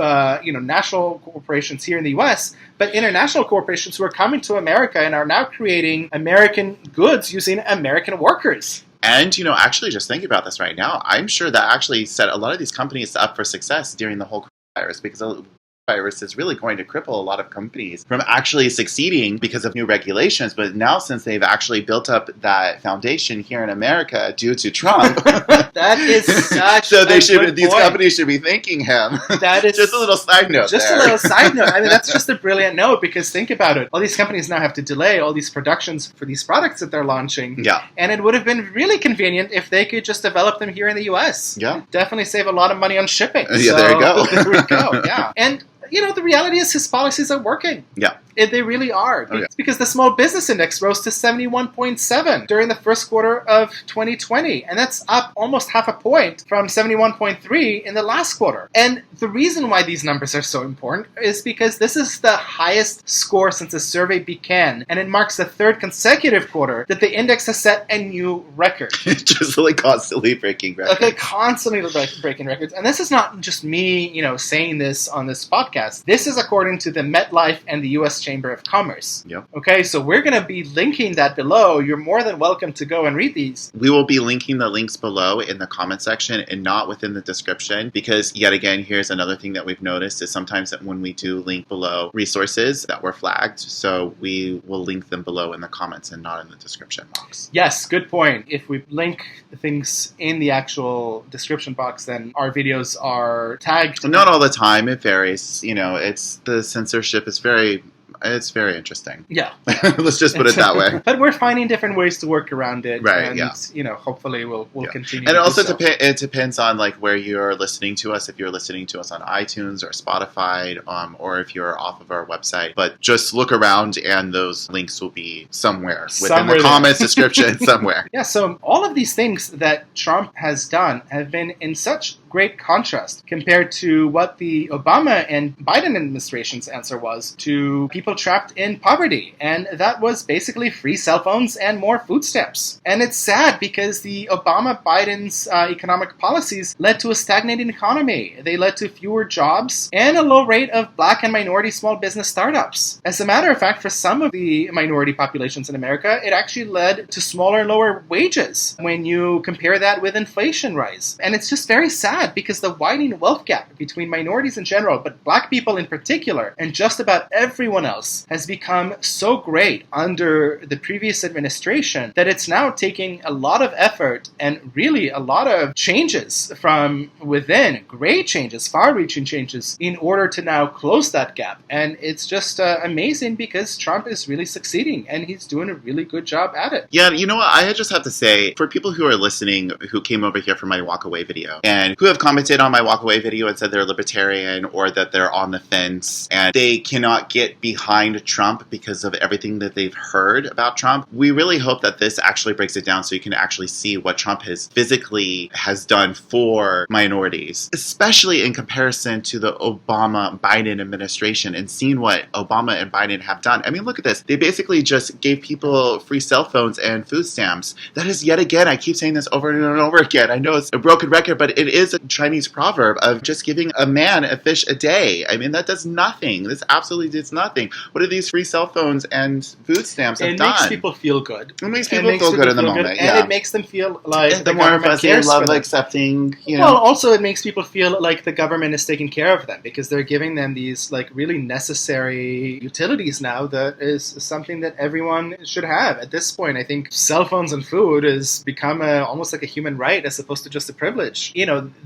national corporations here in the U.S., but international corporations who are coming to America and are now creating American goods using American workers. And, actually just thinking about this right now, I'm sure that actually set a lot of these companies up for success during the whole coronavirus, because the virus is really going to cripple a lot of companies from actually succeeding because of new regulations. But now, since they've actually built up that foundation here in America due to Trump, that is such so they should. Good these point. Companies should be thanking him. That is just a little side note. Just there. a little side note. I mean, that's just a brilliant note, because think about it. All these companies now have to delay all these productions for these products that they're launching. Yeah. And it would have been really convenient if they could just develop them here in the U.S. Yeah. Definitely save a lot of money on shipping. Yeah, there you go. There we go. Yeah. And the reality is his policies are working. Yeah. They really are. It's because the small business index rose to 71.7 during the first quarter of 2020. And that's up almost half a point from 71.3 in the last quarter. And the reason why these numbers are so important is because this is the highest score since the survey began. And it marks the third consecutive quarter that the index has set a new record. Just like constantly breaking records. Okay, constantly breaking records. And this is not just me, saying this on this podcast. This is according to the MetLife and the U.S. Chamber of Commerce. Yep. Okay, so we're going to be linking that below. You're more than welcome to go and read these. We will be linking the links below in the comment section and not within the description, because yet again, here's another thing that we've noticed is sometimes that when we do link below resources that were flagged, so we will link them below in the comments and not in the description box. Yes, good point. If we link things in the actual description box, then our videos are tagged. Not all the time. It varies. It's the censorship is very interesting. Yeah. Let's just put it that way. But we're finding different ways to work around it. Right, and, yeah. Hopefully we'll continue. And to also do so. it depends on like where you're listening to us. If you're listening to us on iTunes or Spotify, or if you're off of our website. But just look around and those links will be somewhere within the comments description somewhere. Yeah, so all of these things that Trump has done have been in such great contrast compared to what the Obama and Biden administration's answer was to people trapped in poverty. And that was basically free cell phones and more food stamps. And it's sad because the Obama-Biden's economic policies led to a stagnating economy. They led to fewer jobs and a low rate of black and minority small business startups. As a matter of fact, for some of the minority populations in America, it actually led to smaller, lower wages when you compare that with inflation rise. And it's just very sad because the widening wealth gap between minorities in general, but black people in particular, and just about everyone else has become so great under the previous administration that it's now taking a lot of effort and really a lot of changes from within, great changes, far-reaching changes, in order to now close that gap. And it's just amazing because Trump is really succeeding and he's doing a really good job at it. Yeah, you know what? I just have to say, for people who are listening, who came over here for my walkaway video, and who have commented on my walkaway video and said they're libertarian or that they're on the fence and they cannot get behind Trump because of everything that they've heard about Trump, we really hope that this actually breaks it down so you can actually see what Trump has done for minorities, especially in comparison to the Obama-Biden administration, and seeing what Obama and Biden have done. I mean, look at this. They basically just gave people free cell phones and food stamps. That is, yet again, I keep saying this over and over again. I know it's a broken record, but it is a Chinese proverb of just giving a man a fish a day. I mean, that does nothing. This absolutely does nothing. What are these free cell phones and food stamps have done? It makes people feel good. It makes people feel good in the moment, and it makes them feel like the more of us they love accepting, Well, also it makes people feel like the government is taking care of them because they're giving them these like really necessary utilities now. That is something that everyone should have. At this point, I think cell phones and food has become almost like a human right as opposed to just a privilege.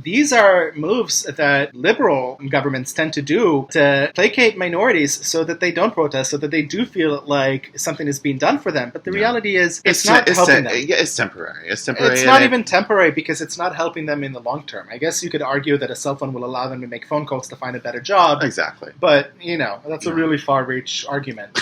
These are moves that liberal governments tend to do to placate minorities so that they don't protest so that they do feel like something is being done for them. But the reality is it's not helping them. Yeah, it's temporary. It's temporary. It's not even temporary because it's not helping them in the long term. I guess you could argue that a cell phone will allow them to make phone calls to find a better job. Exactly. But, that's a really far-reach argument.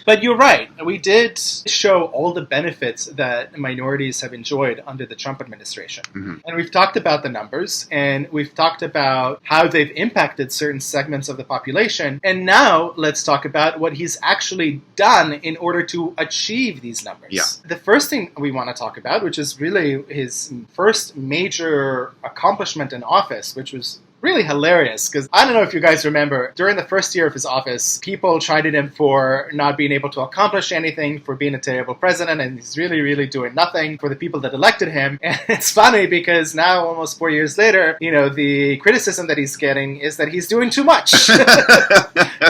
But you're right. We did show all the benefits that minorities have enjoyed under the Trump administration. Mm-hmm. And we've talked about the numbers, and we've talked about how they've impacted certain segments of the population. And now let's talk about what he's actually done in order to achieve these numbers. Yeah. The first thing we want to talk about, which is really his first major accomplishment in office, which was really hilarious, because I don't know if you guys remember, during the first year of his office, people chided him for not being able to accomplish anything, for being a terrible president, and he's really, really doing nothing for the people that elected him. And it's funny because now, almost 4 years later, the criticism that he's getting is that he's doing too much.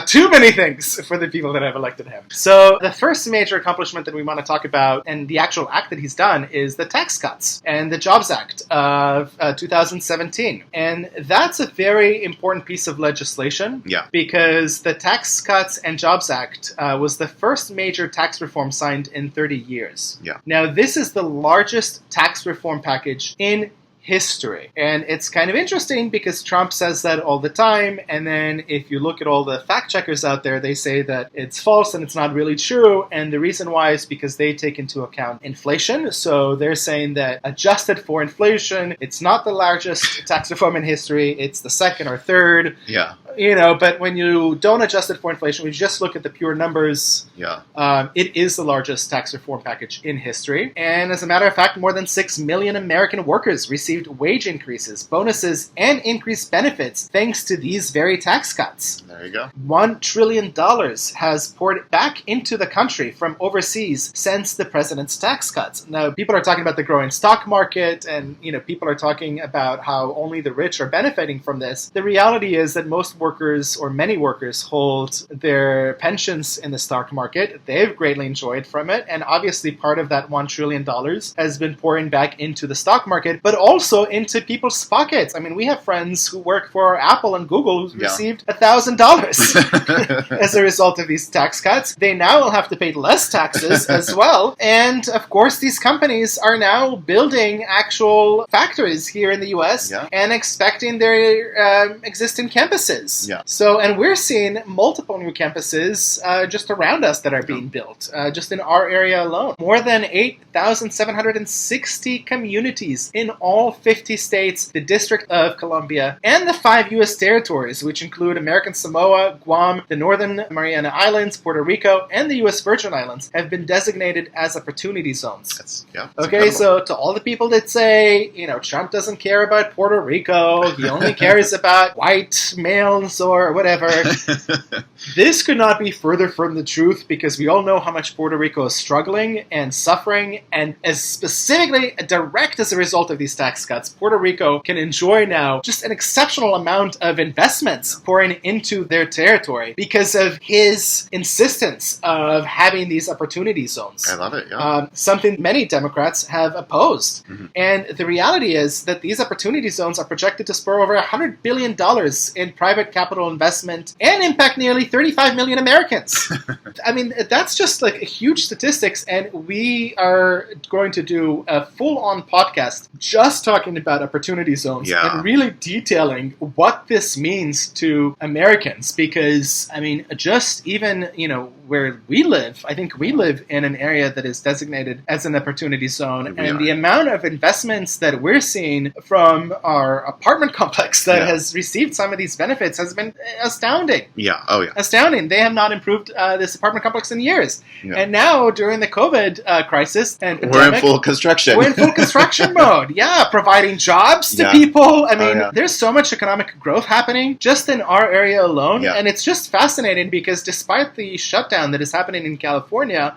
Too many things for the people that have elected him. So the first major accomplishment that we want to talk about, and the actual act that he's done, is the tax cuts and the Jobs Act of 2017. And that's a very important piece of legislation, because the Tax Cuts and Jobs Act was the first major tax reform signed in 30 years. Yeah. Now, this is the largest tax reform package in history. And it's kind of interesting because Trump says that all the time, and then if you look at all the fact checkers out there, they say that it's false and it's not really true. And the reason why is because they take into account inflation. So they're saying that adjusted for inflation, it's not the largest tax reform in history, it's the second or third. Yeah. But when you don't adjust it for inflation, we just look at the pure numbers. Yeah. It is the largest tax reform package in history. And as a matter of fact, more than 6 million American workers received wage increases, bonuses, and increased benefits thanks to these very tax cuts. There you go. $1 trillion has poured back into the country from overseas since the president's tax cuts. Now, people are talking about the growing stock market, and people are talking about how only the rich are benefiting from this. The reality is that most workers, or many workers, hold their pensions in the stock market. They've greatly enjoyed from it, and obviously part of that $1 trillion has been pouring back into the stock market, but also into people's pockets. I mean, we have friends who work for Apple and Google who received $1,000 as a result of these tax cuts. They now will have to pay less taxes as well, and of course these companies are now building actual factories here in the US and expecting their existing campuses. Yeah. So, and we're seeing multiple new campuses just around us that are being built, just in our area alone. More than 8,760 communities in all 50 states, the District of Columbia, and the 5 U.S. territories, which include American Samoa, Guam, the Northern Mariana Islands, Puerto Rico, and the U.S. Virgin Islands, have been designated as opportunity zones. That's okay, incredible. So to all the people that say, Trump doesn't care about Puerto Rico, he only cares about white males or whatever. This could not be further from the truth, because we all know how much Puerto Rico is struggling and suffering, and as specifically direct as a result of these tax cuts, Puerto Rico can enjoy now just an exceptional amount of investments pouring into their territory because of his insistence of having these opportunity zones. I love it, yeah. Something many Democrats have opposed. Mm-hmm. And the reality is that these opportunity zones are projected to spur over $100 billion in private capital investment and impact nearly 35 million Americans. I mean, that's just like huge statistics, and we are going to do a full-on podcast just talking about opportunity zones and really detailing what this means to Americans, because, I mean, just even, where we live, I think we live in an area that is designated as an opportunity zone, and the amount of investments that we're seeing from our apartment complex that has received some of these benefits has been astounding. Yeah. Oh, yeah. Astounding. They have not improved this apartment complex in years. Yeah. And now, during the COVID crisis and pandemic, we're in full construction. We're in full construction mode. Yeah, providing jobs to people. I mean, there's so much economic growth happening just in our area alone. Yeah. And it's just fascinating because despite the shutdown that is happening in California,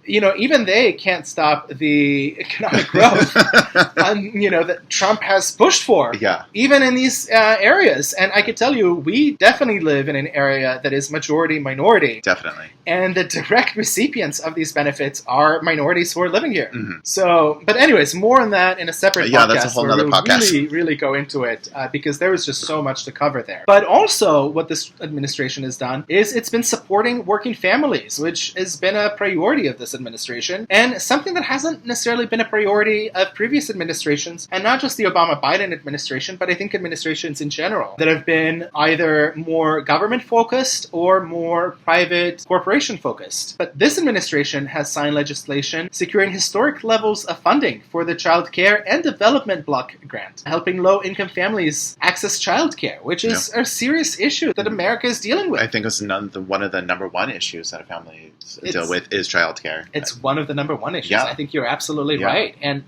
even they can't stop the economic growth that Trump has pushed for, even in these areas. And I could tell you, we definitely live in an area that is majority minority. Definitely. And the direct recipients of these benefits are minorities who are living here. Mm-hmm. So, but anyways, more on that in a separate podcast. That's a whole other podcast. Really, really go into it because there was just so much to cover there. But also, what this administration has done is it's been supporting working families, which has been a priority of this administration, and something that hasn't necessarily been a priority of previous administrations, and not just the Obama-Biden administration, but I think administrations in general that have been either more government-focused or more private corporation-focused. But this administration has signed legislation securing historic levels of funding for the Child Care and Development Block Grant, helping low-income families access child care, which is a serious issue that America is dealing with. I think it's one of the number one issues that families deal with is child care. It's one of the number one issues. I think you're absolutely right. And,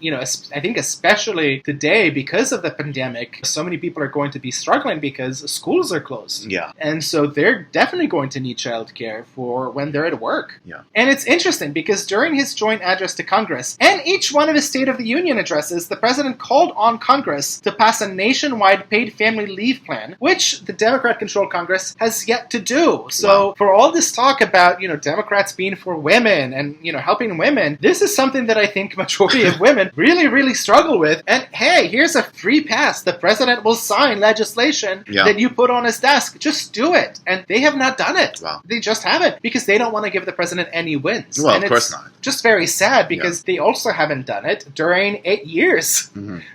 I think especially today, because of the pandemic, so many people are going to be struggling because schools are closed. Yeah. And so they're definitely going to need child care for when they're at work. Yeah. And it's interesting because during his joint address to Congress and each one of his State of the Union addresses, the president called on Congress to pass a nationwide paid family leave plan, which the Democrat-controlled Congress has yet to do. So for all this talk about, Democrats being for women and, helping women, this is something that I think majority of women really, really struggle with. And hey, here's a free pass. The president will sign legislation that you put on his desk. Just do it. And they have not done it. Wow. They just haven't because they don't want to give the president any wins. Well, and of course not. Just very sad because they also haven't done it during 8 years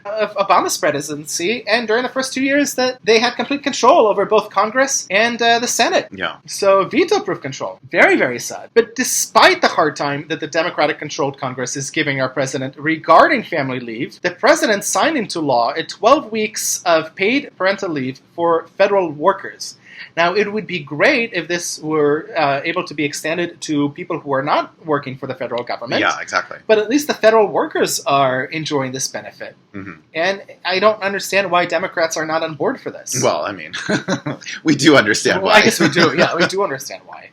of Obama's presidency and during the first 2 years that they had complete control over both Congress and the Senate. Yeah. So veto-proof control. Very, very sad. But despite the hard time that the Democratic-controlled Congress is giving our president regarding family leave, the president signed into law 12 weeks of paid parental leave for federal workers. Now, it would be great if this were able to be extended to people who are not working for the federal government. Yeah, exactly. But at least the federal workers are enjoying this benefit. Mm-hmm. And I don't understand why Democrats are not on board for this. Well, I mean, we do understand why. I guess we do. Yeah, we do understand why.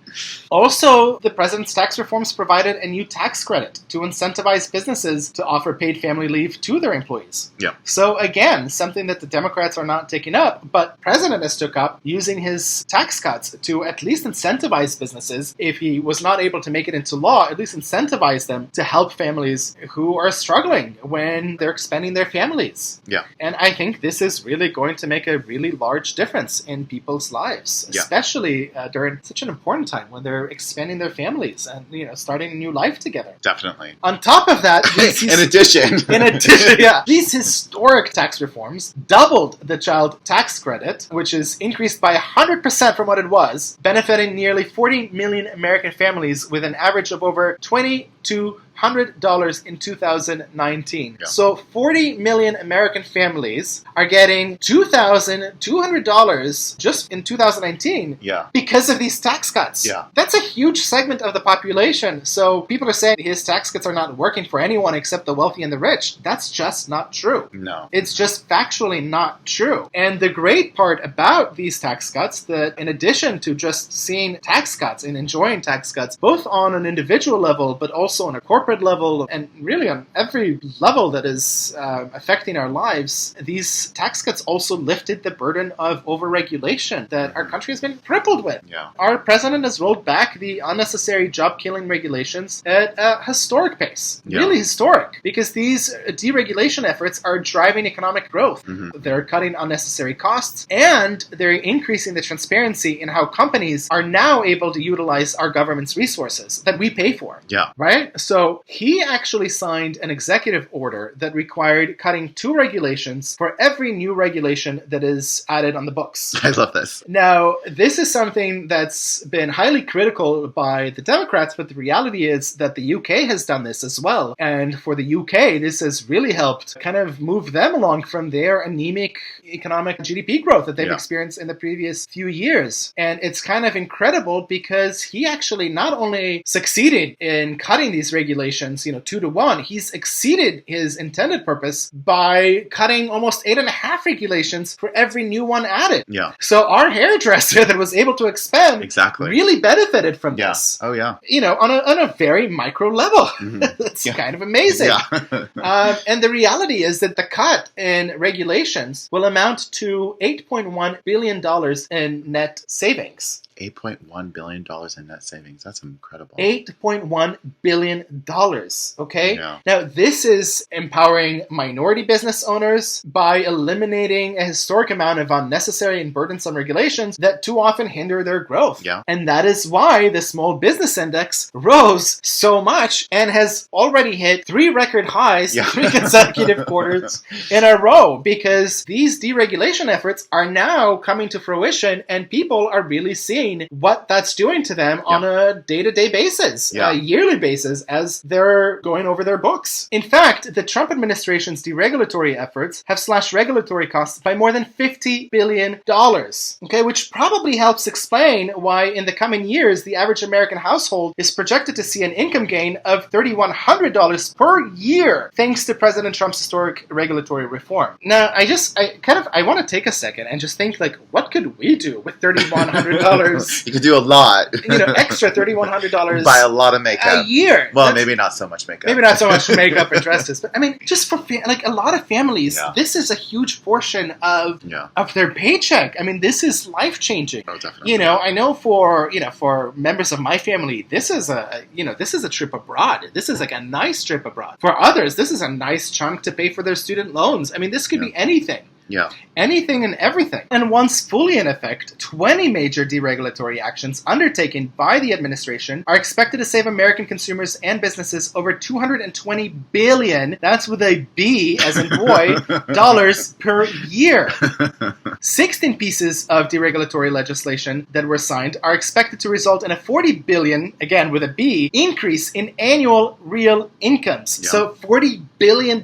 Also, the president's tax reforms provided a new tax credit to incentivize businesses to offer paid family leave to their employees. Yeah. So again, something that the Democrats are not taking up, but the president has took up using his tax cuts to at least incentivize businesses. If he was not able to make it into law, at least incentivize them to help families who are struggling when they're expanding their families. Yeah. And I think this is really going to make a really large difference in people's lives, especially during such an important time when they're expanding their families and starting a new life together. Definitely. On top of that, in addition, these historic tax reforms doubled the child tax credit, which is increased by 100% from what it was, benefiting nearly 40 million American families with an average of over $2,200 in 2019. Yeah. So 40 million American families are getting $2,200 just in 2019 because of these tax cuts. Yeah. That's a huge segment of the population. So people are saying his tax cuts are not working for anyone except the wealthy and the rich. That's just not true. No. It's just factually not true. And the great part about these tax cuts, that in addition to just seeing tax cuts and enjoying tax cuts, both on an individual level, but also on a corporate level, and really on every level that is affecting our lives, these tax cuts also lifted the burden of overregulation that our country has been crippled with. Yeah. Our president has rolled back the unnecessary job-killing regulations at a historic pace. Yeah. Really historic. Because these deregulation efforts are driving economic growth. Mm-hmm. They're cutting unnecessary costs, and they're increasing the transparency in how companies are now able to utilize our government's resources that we pay for. Yeah. Right? So he actually signed an executive order that required cutting 2 regulations for every new regulation that is added on the books. I love this. Now, this is something that's been highly critical by the Democrats, but the reality is that the UK has done this as well. And for the UK, this has really helped kind of move them along from their anemic economic GDP growth that they've experienced in the previous few years. And it's kind of incredible because he actually not only succeeded in cutting cutting these regulations, 2-to-1, he's exceeded his intended purpose by cutting almost 8.5 regulations for every new one added. Yeah. So our hairdresser that was able to expand really benefited from this. Oh, yeah. On a very micro level. It's kind of amazing. Yeah. And the reality is that the cut in regulations will amount to $8.1 billion in net savings. $8.1 billion in net savings. That's incredible. $8.1 billion. Okay? Yeah. Now, this is empowering minority business owners by eliminating a historic amount of unnecessary and burdensome regulations that too often hinder their growth. Yeah. And that is why the Small Business Index rose so much and has already hit 3 record highs, 3 consecutive quarters in a row, because these deregulation efforts are now coming to fruition and people are really seeing what that's doing to them on a day-to-day basis, a yearly basis, as they're going over their books. In fact, the Trump administration's deregulatory efforts have slashed regulatory costs by more than $50 billion, okay, which probably helps explain why in the coming years, the average American household is projected to see an income gain of $3,100 per year, thanks to President Trump's historic regulatory reform. Now, I want to take a second and just think, what could we do with $3,100? You could do a lot. Extra $3,100. Buy a lot of makeup. A year. Well, maybe not so much makeup. Maybe not so much makeup and dresses. But, just for, a lot of families, this is a huge portion of their paycheck. This is life-changing. Oh, definitely. I know for members of my family, this is a trip abroad. This is a nice trip abroad. For others, this is a nice chunk to pay for their student loans. This could be anything. Yeah. Anything and everything. And once fully in effect, 20 major deregulatory actions undertaken by the administration are expected to save American consumers and businesses over $220 billion, that's with a B as in boy, dollars per year. 16 pieces of deregulatory legislation that were signed are expected to result in a $40 billion, again with a B, increase in annual real incomes. Yeah. So $40 billion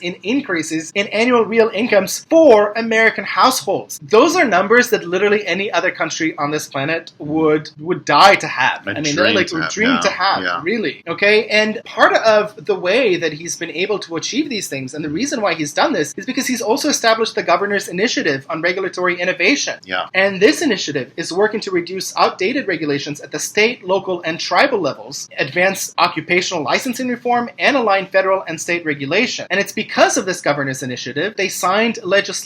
in increases in annual real incomes for American households. Those are numbers that literally any other country on this planet would die to have. Dream to have, really. Okay? And part of the way that he's been able to achieve these things, and the reason why he's done this, is because he's also established the Governor's Initiative on Regulatory Innovation. Yeah. And this initiative is working to reduce outdated regulations at the state, local, and tribal levels, advance occupational licensing reform, and align federal and state regulation. And it's because of this Governor's Initiative, they signed legislation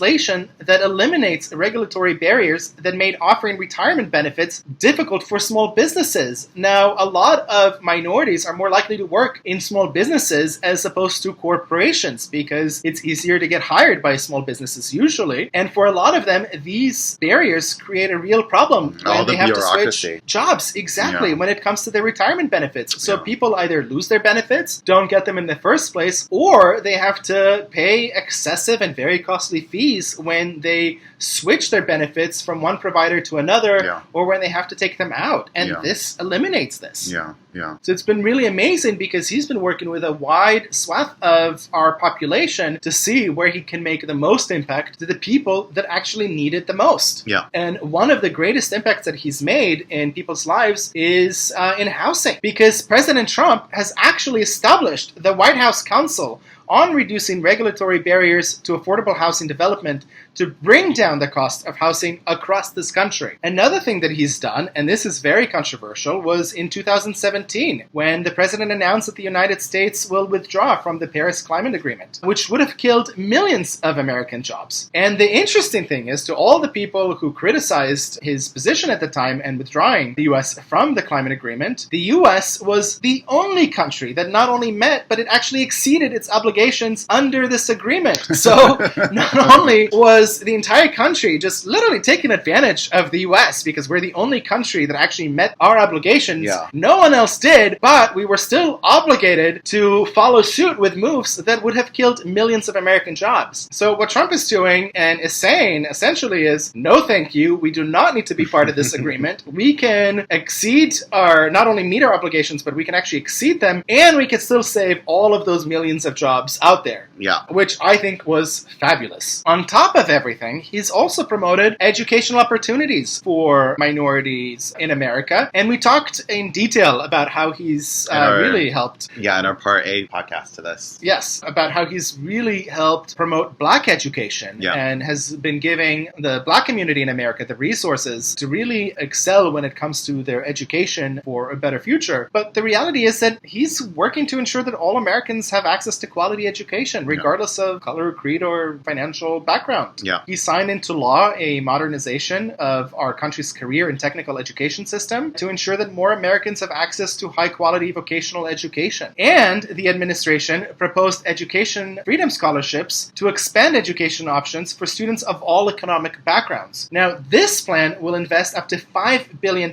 that eliminates regulatory barriers that made offering retirement benefits difficult for small businesses. Now, a lot of minorities are more likely to work in small businesses as opposed to corporations because it's easier to get hired by small businesses usually. And for a lot of them, these barriers create a real problem when they have to switch jobs. Exactly, when it comes to their retirement benefits. So people either lose their benefits, don't get them in the first place, or they have to pay excessive and very costly fees when they switch their benefits from one provider to another or when they have to take them out. And this eliminates this. So it's been really amazing because he's been working with a wide swath of our population to see where he can make the most impact to the people that actually need it the most. And one of the greatest impacts that he's made in people's lives is in housing, because President Trump has actually established the White House Council on reducing regulatory barriers to affordable housing development to bring down the cost of housing across this country. Another thing that he's done, and this is very controversial, was in 2017 when the president announced that the United States will withdraw from the Paris Climate Agreement, which would have killed millions of American jobs. And the interesting thing is, to all the people who criticized his position at the time and withdrawing the U.S. from the climate agreement, the U.S. was the only country that not only met, but it actually exceeded its obligations under this agreement. So not only was the entire country just literally taking advantage of the U.S. because we're the only country that actually met our obligations. No one else did, but we were still obligated to follow suit with moves that would have killed millions of American jobs. So what Trump is doing and is saying essentially is, no thank you, we do not need to be part of this agreement. We can not only meet our obligations, but we can actually exceed them, and we can still save all of those millions of jobs jobs out there. Yeah. Which I think was fabulous. On top of everything, he's also promoted educational opportunities for minorities in America. And we talked in detail about how he's really helped. Yeah, in our Part A podcast to this. Yes, about how he's really helped promote Black education and has been giving the Black community in America the resources to really excel when it comes to their education for a better future. But the reality is that he's working to ensure that all Americans have access to quality education, regardless of color, creed, or financial background. Yeah. He signed into law a modernization of our country's career and technical education system to ensure that more Americans have access to high-quality vocational education. And the administration proposed education freedom scholarships to expand education options for students of all economic backgrounds. Now, this plan will invest up to $5 billion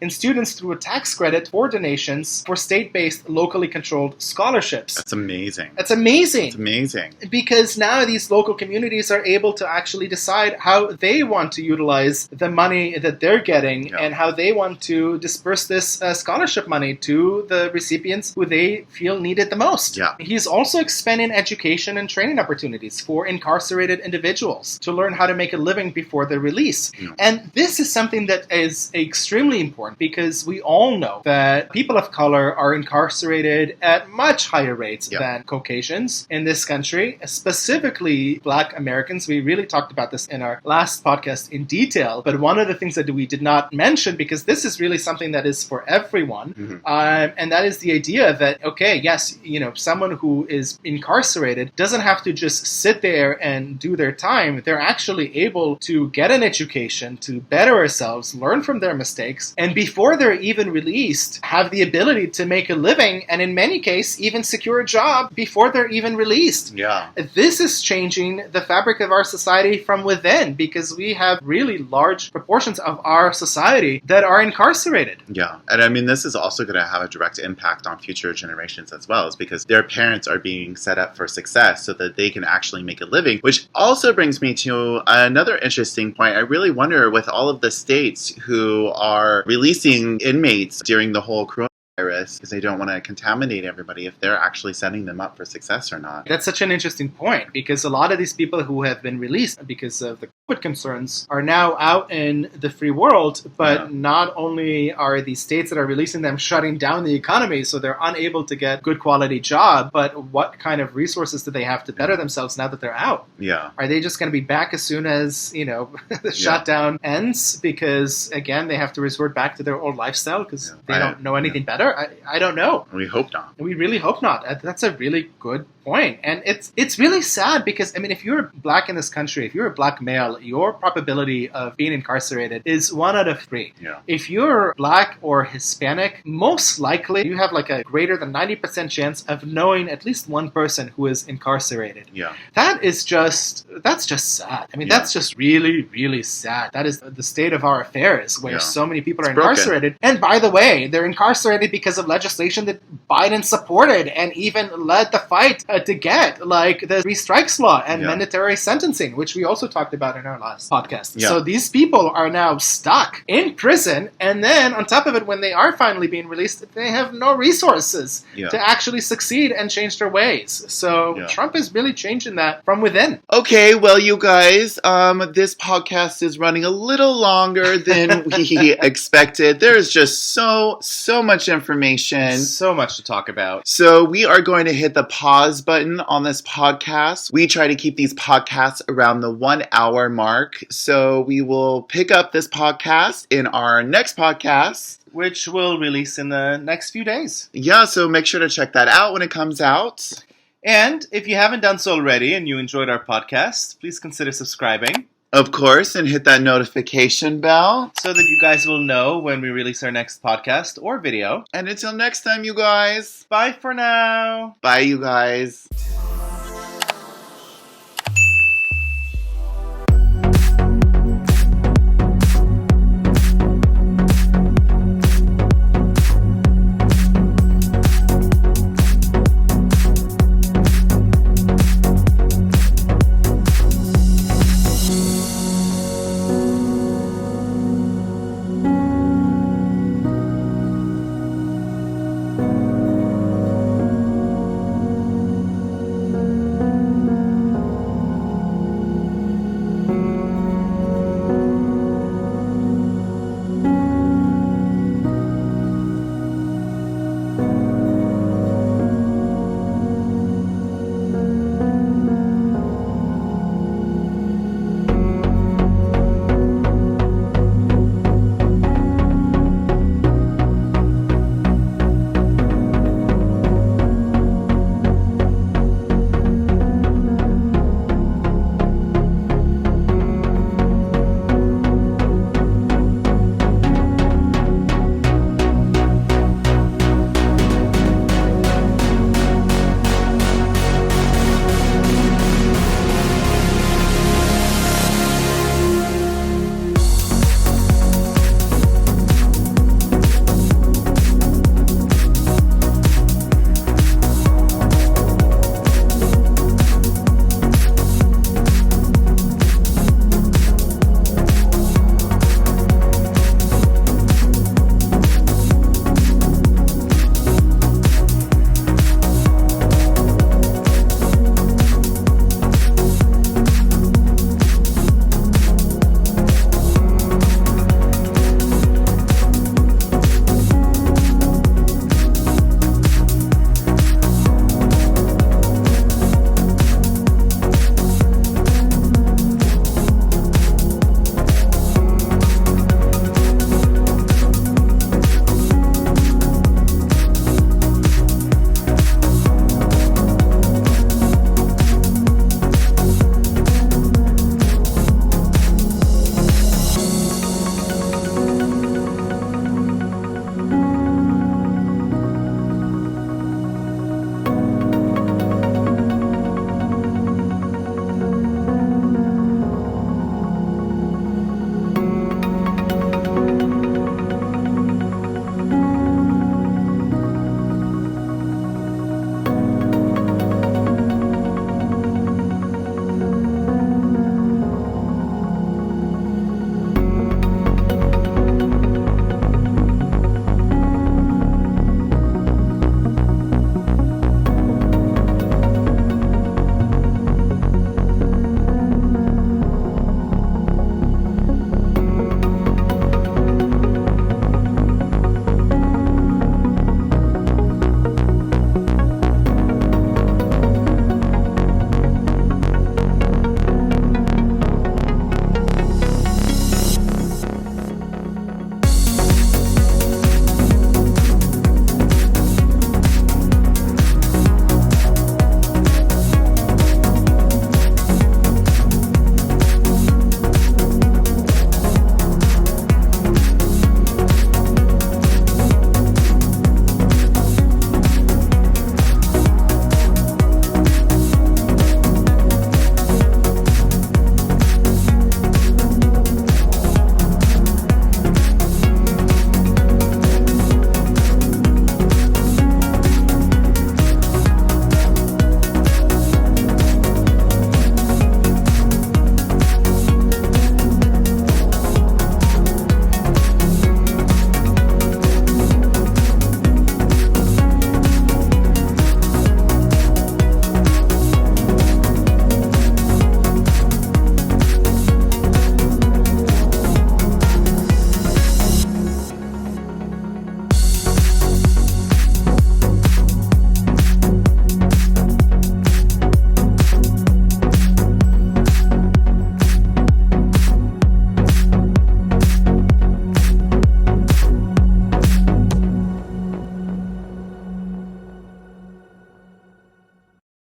in students through a tax credit for donations for state-based, locally controlled scholarships. That's amazing. That's amazing. It's amazing. Because now these local communities are able to actually decide how they want to utilize the money that they're getting and how they want to disperse this scholarship money to the recipients who they feel need it the most. Yeah. He's also expanding education and training opportunities for incarcerated individuals to learn how to make a living before their release. Yeah. And this is something that is extremely important because we all know that people of color are incarcerated at much higher rates than Caucasians in this country, specifically Black Americans. We really talked about this in our last podcast in detail, but one of the things that we did not mention, because this is really something that is for everyone, and that is the idea that, okay, yes, someone who is incarcerated doesn't have to just sit there and do their time. They're actually able to get an education, to better ourselves, learn from their mistakes, and before they're even released, have the ability to make a living, and in many cases, even secure a job before they're even released. Yeah. This is changing the fabric of our society from within, because we have really large proportions of our society that are incarcerated. Yeah. And I mean, this is also going to have a direct impact on future generations as well, is because their parents are being set up for success so that they can actually make a living, which also brings me to another interesting point. I really wonder, with all of the states who are releasing inmates during the whole coronavirus, because they don't want to contaminate everybody, if they're actually setting them up for success or not. That's such an interesting point, because a lot of these people who have been released because of the COVID concerns are now out in the free world, but not only are the states that are releasing them shutting down the economy, so they're unable to get good quality job, but what kind of resources do they have to better themselves now that they're out? Yeah. Are they just going to be back as soon as, the shutdown ends? Because, again, they have to resort back to their old lifestyle because they don't know anything better? I don't know. We hope not. We really hope not. That's a really good point. And it's really sad because, if you're Black in this country, if you're a Black male, your probability of being incarcerated is 1 out of 3. Yeah. If you're Black or Hispanic, most likely you have like a greater than 90% chance of knowing at least one person who is incarcerated. Yeah. That's just sad. That's just really, really sad. That is the state of our affairs, where so many people are incarcerated. Broken. And by the way, they're incarcerated because of legislation that Biden supported and even led the fight to get, like the 3 strikes law and mandatory sentencing, which we also talked about in our last podcast. Yeah. So these people are now stuck in prison, and then on top of it, when they are finally being released, they have no resources to actually succeed and change their ways. So Trump is really changing that from within. Okay, well, you guys, this podcast is running a little longer than we expected. There's just so much information. So much to talk about. So we are going to hit the pause button on this podcast. We try to keep these podcasts around the 1 hour mark. So we will pick up this podcast in our next podcast, which will release in the next few days. Yeah, so make sure to check that out when it comes out. And if you haven't done so already and you enjoyed our podcast, please consider subscribing. Of course, and hit that notification bell so that you guys will know when we release our next podcast or video. And until next time, you guys. Bye for now. Bye, you guys.